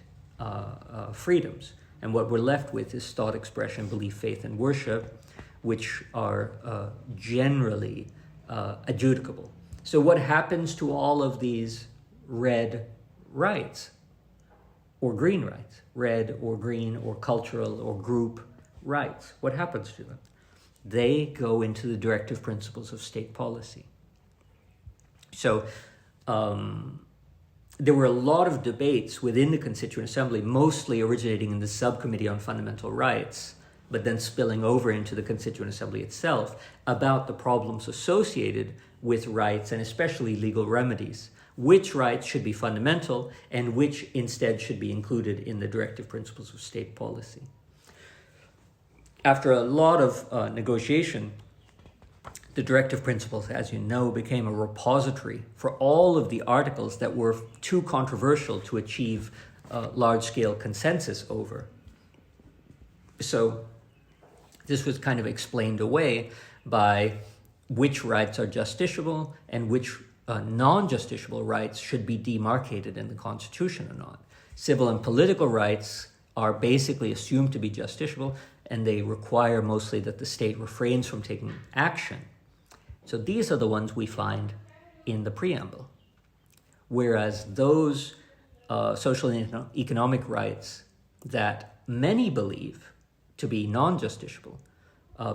freedoms. And what we're left with is thought, expression, belief, faith, and worship, which are generally adjudicable. So what happens to all of these red rights or green rights, red or green or cultural or group rights? What happens to them? They go into the directive principles of state policy. So there were a lot of debates within the Constituent Assembly, mostly originating in the Subcommittee on Fundamental Rights, but then spilling over into the Constituent Assembly itself, about the problems associated with rights and especially legal remedies. Which rights should be fundamental and which instead should be included in the directive principles of state policy. After a lot of negotiation, the directive principles, as you know, became a repository for all of the articles that were too controversial to achieve large-scale consensus over. So this was kind of explained away by which rights are justiciable and which non-justiciable rights should be demarcated in the Constitution or not. Civil and political rights are basically assumed to be justiciable, and they require mostly that the state refrains from taking action. So these are the ones we find in the preamble. Whereas those social and economic rights that many believe to be non-justiciable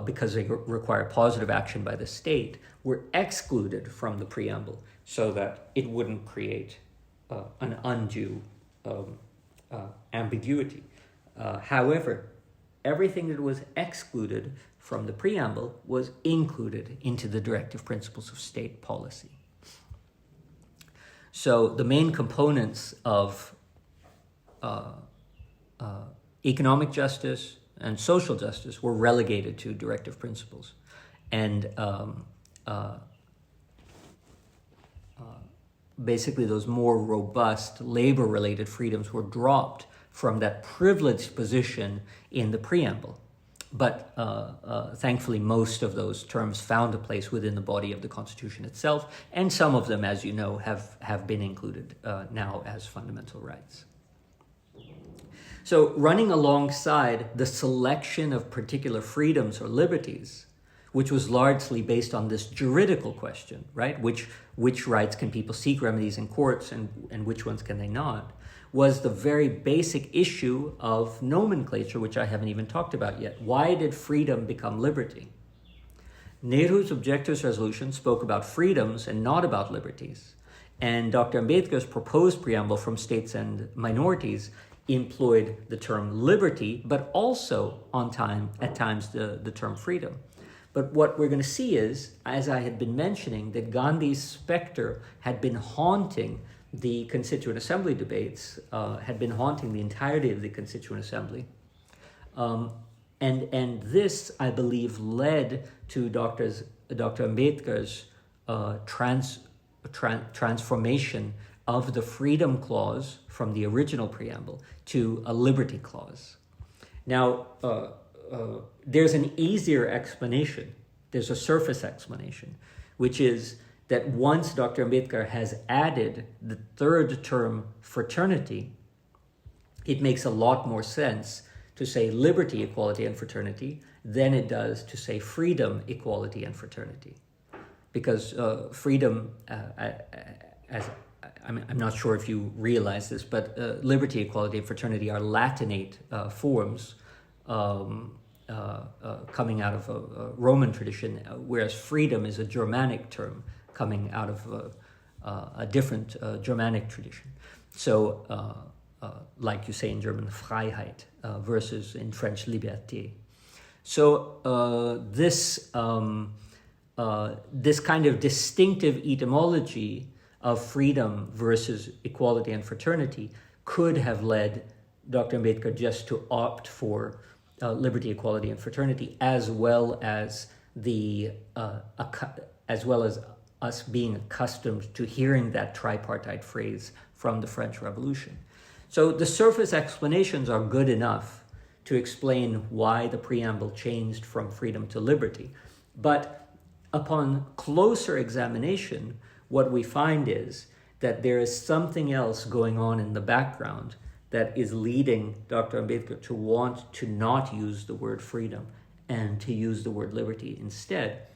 because they require positive action by the state were excluded from the preamble so that it wouldn't create an undue ambiguity. However, everything that was excluded from the preamble was included into the directive principles of state policy. So the main components of economic justice and social justice were relegated to directive principles. And basically those more robust labor-related freedoms were dropped from that privileged position in the preamble. But thankfully, most of those terms found a place within the body of the Constitution itself, and some of them, as you know, have been included now as fundamental rights. So running alongside the selection of particular freedoms or liberties, which was largely based on this juridical question, right? Which rights can people seek remedies in courts and which ones can they not, was the very basic issue of nomenclature, which I haven't even talked about yet. Why did freedom become liberty? Nehru's Objectives Resolution spoke about freedoms and not about liberties. And Dr. Ambedkar's proposed preamble from states and minorities employed the term liberty, but also at times the term freedom. But what we're going to see is, as I had been mentioning, that Gandhi's specter had been haunting the Constituent Assembly debates, had been haunting the entirety of the Constituent Assembly. And this, I believe, led to Dr. Ambedkar's transformation of the Freedom Clause from the original preamble to a Liberty Clause. Now, there's an easier explanation. There's a surface explanation, which is that once Dr. Ambedkar has added the third term fraternity, it makes a lot more sense to say liberty, equality, and fraternity than it does to say freedom, equality, and fraternity. Because freedom, I'm not sure if you realize this, but liberty, equality, and fraternity are Latinate forms coming out of a Roman tradition, whereas freedom is a Germanic term coming out of a different Germanic tradition. So, like you say in German, Freiheit versus in French, Liberté. So this kind of distinctive etymology of freedom versus equality and fraternity could have led Dr. Ambedkar just to opt for liberty, equality, and fraternity, as well as us being accustomed to hearing that tripartite phrase from the French Revolution. So the surface explanations are good enough to explain why the preamble changed from freedom to liberty. But upon closer examination, what we find is that there is something else going on in the background that is leading Dr. Ambedkar to want to not use the word freedom and to use the word liberty instead.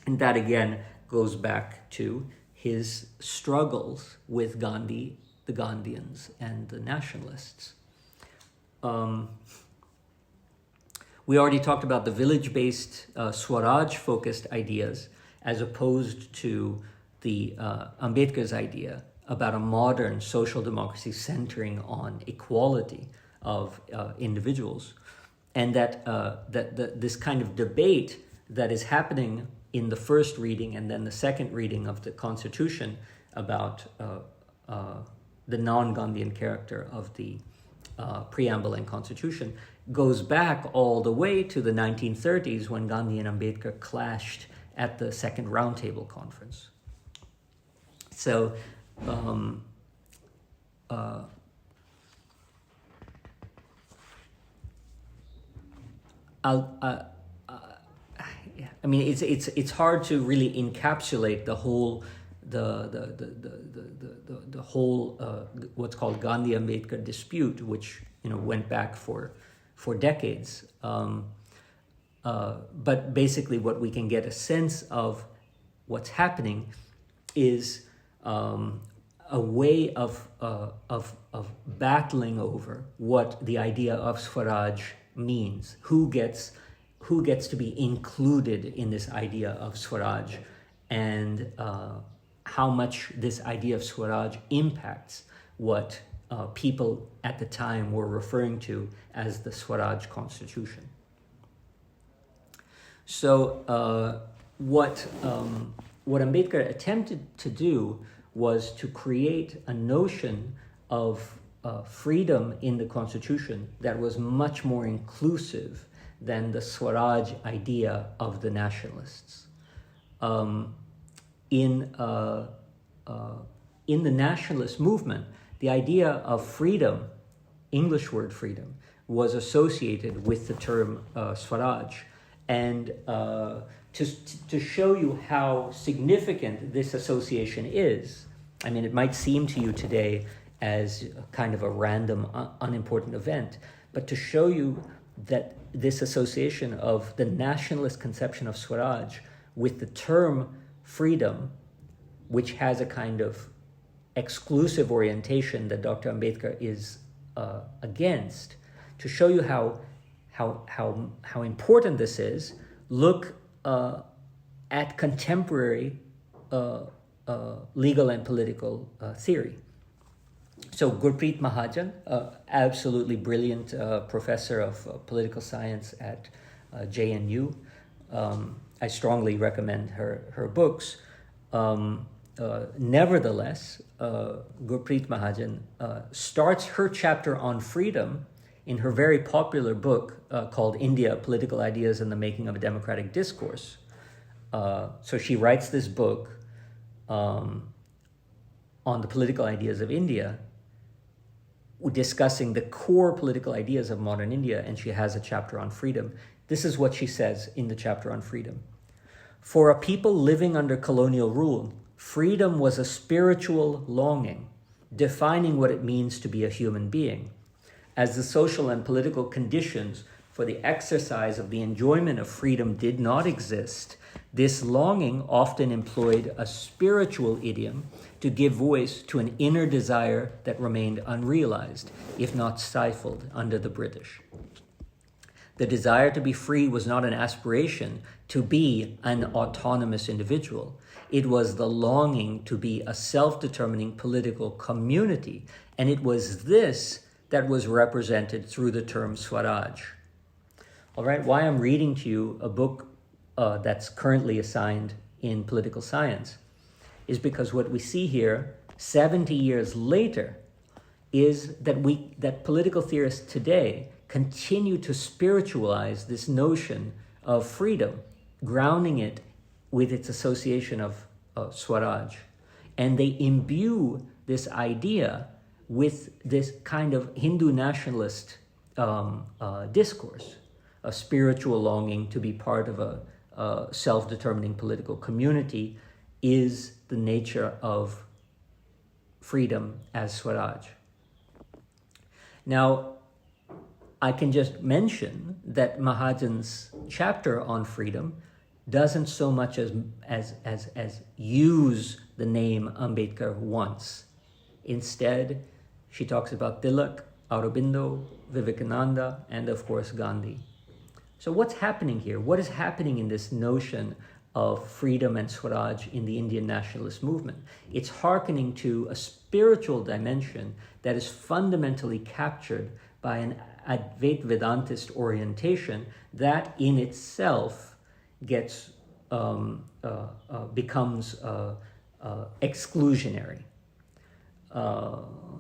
And that again goes back to his struggles with Gandhi, the Gandhians, and the nationalists. We already talked about the village-based, Swaraj-focused ideas as opposed to the Ambedkar's idea about a modern social democracy centering on equality of individuals. And that this kind of debate that is happening in the first reading and then the second reading of the Constitution about the non-Gandhian character of the Preamble and Constitution goes back all the way to the 1930s when Gandhi and Ambedkar clashed at the Second Roundtable Conference. So I mean, it's hard to really encapsulate the whole the whole what's called Gandhi Ambedkar dispute, which went back for decades. But basically, what we can get a sense of what's happening is a way of battling over what the idea of Swaraj means. Who gets to be included in this idea of Swaraj, and how much this idea of Swaraj impacts what people at the time were referring to as the Swaraj Constitution. So what Ambedkar attempted to do was to create a notion of freedom in the Constitution that was much more inclusive than the Swaraj idea of the nationalists. In the nationalist movement, the idea of freedom, English word freedom, was associated with the term Swaraj. And to show you how significant this association is, I mean, it might seem to you today as kind of a random, unimportant event, but to show you that this association of the nationalist conception of Swaraj with the term freedom, which has a kind of exclusive orientation that Dr. Ambedkar is against, to show you how important this is, look at contemporary legal and political theory. So Gurpreet Mahajan, absolutely brilliant professor of political science at JNU. I strongly recommend her books. Nevertheless, Gurpreet Mahajan starts her chapter on freedom in her very popular book called India, Political Ideas and the Making of a Democratic Discourse. So she writes this book on the political ideas of India, discussing the core political ideas of modern India, and she has a chapter on freedom. This is what she says in the chapter on freedom. For a people living under colonial rule, freedom was a spiritual longing, defining what it means to be a human being. As the social and political conditions for the exercise of the enjoyment of freedom did not exist, this longing often employed a spiritual idiom to give voice to an inner desire that remained unrealized, if not stifled, under the British. The desire to be free was not an aspiration to be an autonomous individual. It was the longing to be a self-determining political community, and it was this that was represented through the term Swaraj. All right, why I'm reading to you a book that's currently assigned in political science is because what we see here 70 years later is that political theorists today continue to spiritualize this notion of freedom, grounding it with its association of Swaraj. And they imbue this idea with this kind of Hindu nationalist discourse, a spiritual longing to be part of a self-determining political community is the nature of freedom as Swaraj. Now, I can just mention that Mahajan's chapter on freedom doesn't so much as use the name Ambedkar once. Instead, she talks about Tilak, Aurobindo, Vivekananda, and of course Gandhi. So what's happening here? What is happening in this notion of freedom and Swaraj in the Indian nationalist movement? It's hearkening to a spiritual dimension that is fundamentally captured by an Advait Vedantist orientation that in itself gets becomes exclusionary.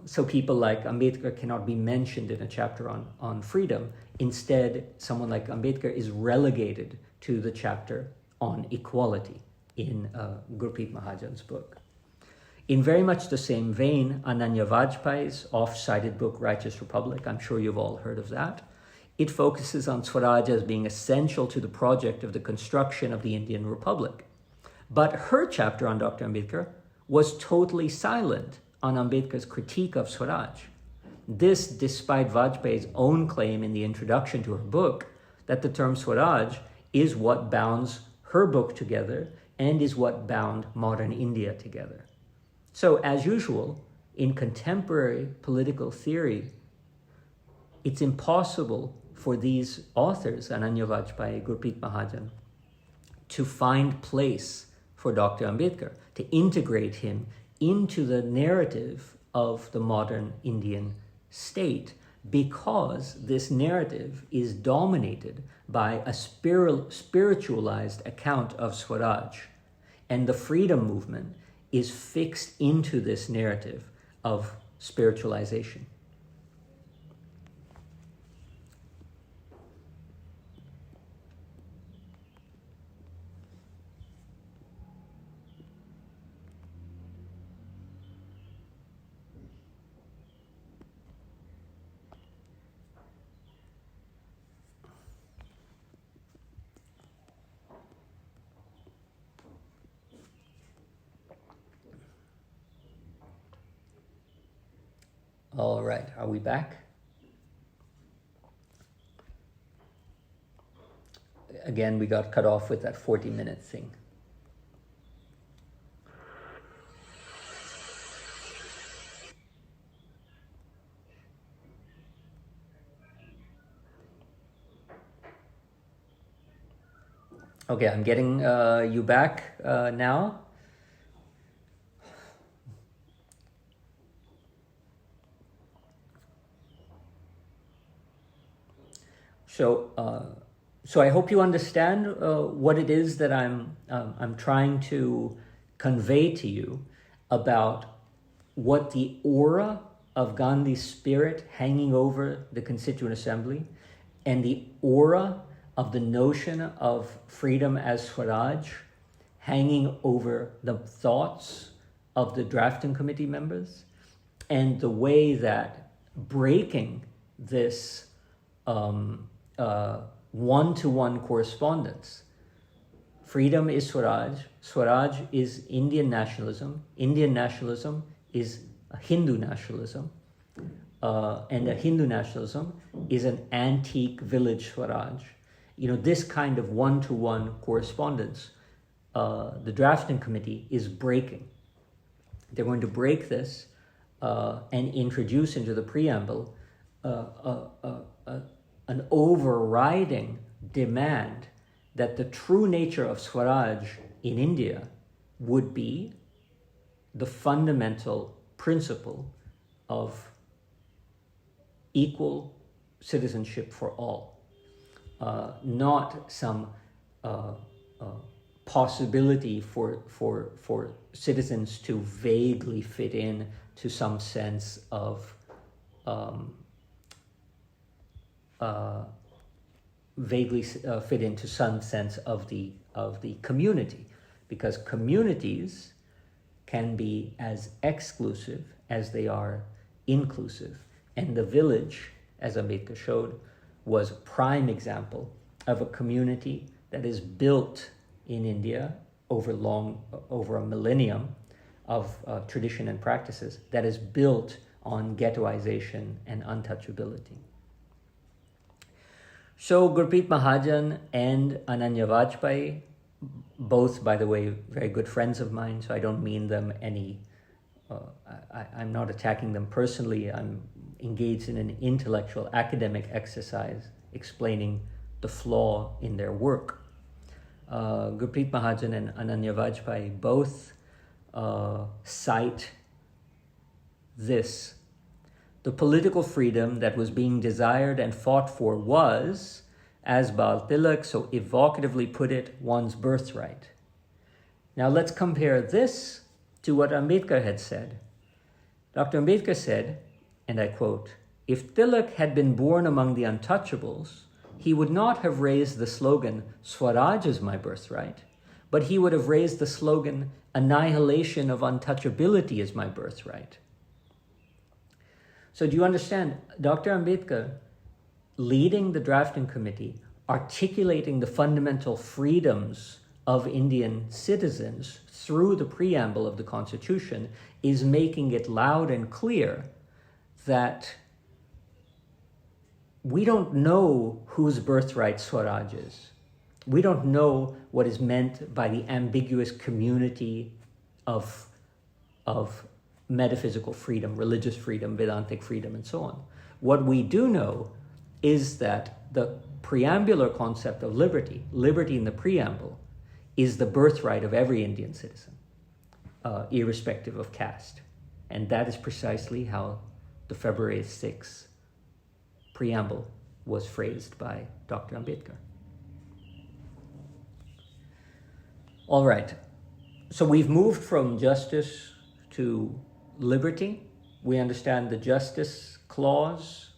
So people like Ambedkar cannot be mentioned in a chapter on freedom. Instead, someone like Ambedkar is relegated to the chapter on equality in Gurpreet Mahajan's book. In very much the same vein, Ananya Vajpayee's oft-cited book, Righteous Republic, I'm sure you've all heard of that. It focuses on Swaraj as being essential to the project of the construction of the Indian Republic. But her chapter on Dr. Ambedkar was totally silent on Ambedkar's critique of Swaraj. This despite Vajpayee's own claim in the introduction to her book that the term Swaraj is what bounds her book together and is what bound modern India together. So as usual, in contemporary political theory, it's impossible for these authors, Ananya Vajpayee, Gurpreet Mahajan, to find place for Dr. Ambedkar, to integrate him into the narrative of the modern Indian state, because this narrative is dominated by a spiritualized account of Swaraj. And the freedom movement is fixed into this narrative of spiritualization. All right, are we back? Again, we got cut off with that 40-minute thing. Okay, I'm getting you back now. So I hope you understand what it is that I'm trying to convey to you about what the aura of Gandhi's spirit hanging over the Constituent Assembly and the aura of the notion of freedom as Swaraj hanging over the thoughts of the drafting committee members, and the way that breaking this one-to-one correspondence. Freedom is Swaraj. Swaraj is Indian nationalism. Indian nationalism is a Hindu nationalism. And a Hindu nationalism is an antique village Swaraj. You know, this kind of one-to-one correspondence, the drafting committee is breaking. They're going to break this and introduce into the preamble an overriding demand that the true nature of Swaraj in India would be the fundamental principle of equal citizenship for all. not some possibility for citizens to vaguely fit in to some sense of the community, because communities can be as exclusive as they are inclusive. And the village, as Ambedkar showed, was a prime example of a community that is built in India over a millennium of tradition and practices, that is built on ghettoization and untouchability. So Gurpreet Mahajan and Ananya Vajpayee, both, by the way, very good friends of mine, so I don't mean them I'm not attacking them personally. I'm engaged in an intellectual academic exercise explaining the flaw in their work. Gurpreet Mahajan and Ananya Vajpayee both cite this: the political freedom that was being desired and fought for was, as Bal Tilak so evocatively put it, one's birthright. Now let's compare this to what Ambedkar had said. Dr. Ambedkar said, and I quote, "If Tilak had been born among the untouchables, he would not have raised the slogan, Swaraj is my birthright, but he would have raised the slogan, annihilation of untouchability is my birthright." So do you understand? Dr. Ambedkar, leading the drafting committee, articulating the fundamental freedoms of Indian citizens through the preamble of the Constitution, is making it loud and clear that we don't know whose birthright Swaraj is. We don't know what is meant by the ambiguous community of metaphysical freedom, religious freedom, Vedantic freedom, and so on. What we do know is that the preambular concept of liberty in the preamble, is the birthright of every Indian citizen, irrespective of caste. And that is precisely how the February 6th preamble was phrased by Dr. Ambedkar. All right, so we've moved from justice to liberty. We understand the justice clause,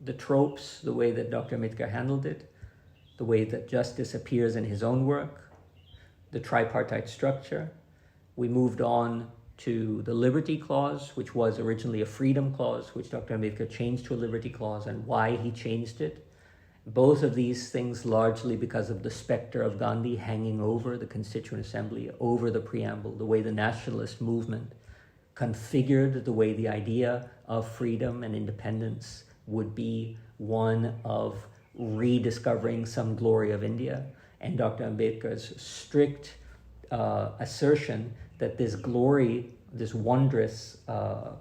the tropes, the way that Dr. Ambedkar handled it, the way that justice appears in his own work, the tripartite structure. We moved on to the liberty clause, which was originally a freedom clause, which Dr. Ambedkar changed to a liberty clause, and why he changed it. Both of these things largely because of the specter of Gandhi hanging over the Constituent Assembly, over the preamble, the way the nationalist movement configured the way the idea of freedom and independence would be one of rediscovering some glory of India, and Dr. Ambedkar's strict assertion that this glory, this wondrous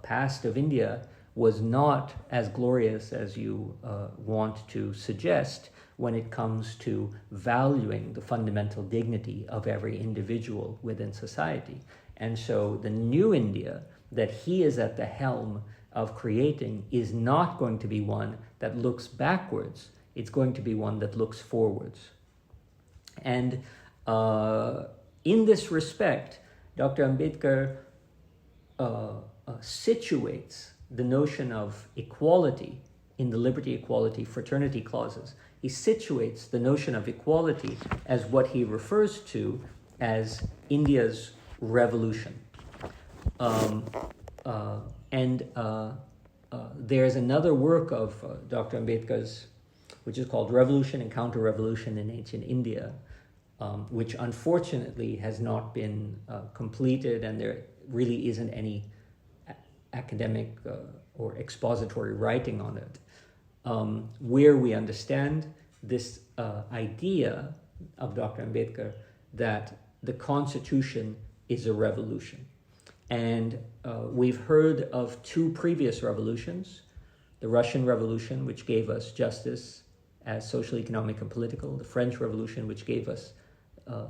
past of India was not as glorious as you want to suggest when it comes to valuing the fundamental dignity of every individual within society. And so the new India that he is at the helm of creating is not going to be one that looks backwards. It's going to be one that looks forwards. And in this respect, Dr. Ambedkar situates the notion of equality in the liberty, equality, fraternity clauses. He situates the notion of equality as what he refers to as India's revolution. There's another work of Dr. Ambedkar's, which is called Revolution and Counter-Revolution in Ancient India, which unfortunately has not been completed, and there really isn't any academic or expository writing on it, where we understand this idea of Dr. Ambedkar that the Constitution is a revolution. And we've heard of two previous revolutions, the Russian Revolution, which gave us justice as social, economic, and political, the French Revolution, which gave us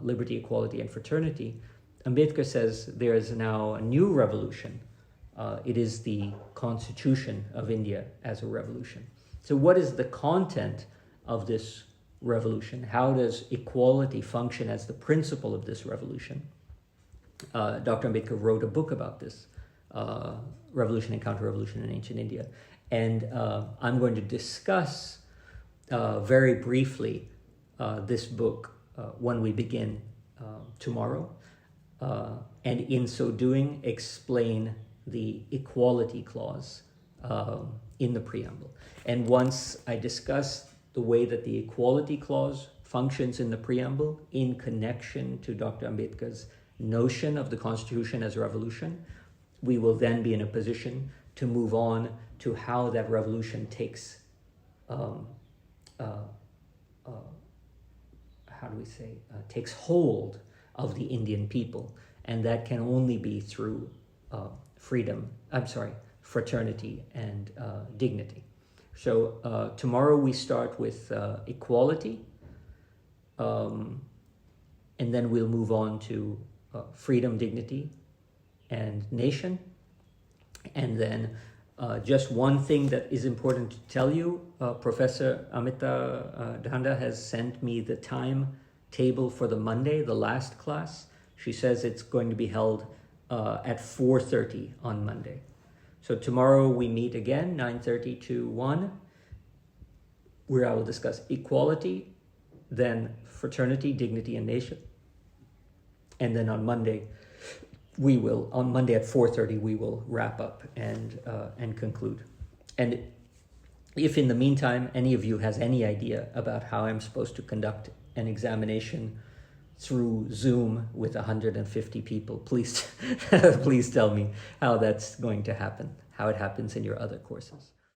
liberty, equality, and fraternity. Ambedkar says there is now a new revolution. It is the Constitution of India as a revolution. So what is the content of this revolution? How does equality function as the principle of this revolution? Dr. Ambedkar wrote a book about this, Revolution and Counter-Revolution in Ancient India. And I'm going to discuss very briefly this book when we begin tomorrow. And in so doing, explain the equality clause in the preamble. And once I discuss the way that the equality clause functions in the preamble in connection to Dr. Ambedkar's notion of the Constitution as revolution, we will then be in a position to move on to how that revolution takes, takes hold of the Indian people. And that can only be through fraternity and dignity. So tomorrow we start with equality, and then we'll move on to freedom, dignity, and nation. And then just one thing that is important to tell you, Professor Amita Dhanda has sent me the timetable for the Monday, the last class. She says it's going to be held at 4:30 on Monday. So tomorrow we meet again, 9:30 to 1, where I will discuss equality, then fraternity, dignity, and nation. And then on Monday at 4:30, we will wrap up and conclude. And if in the meantime, any of you has any idea about how I'm supposed to conduct an examination through Zoom with 150 people, please, please tell me how that's going to happen, how it happens in your other courses.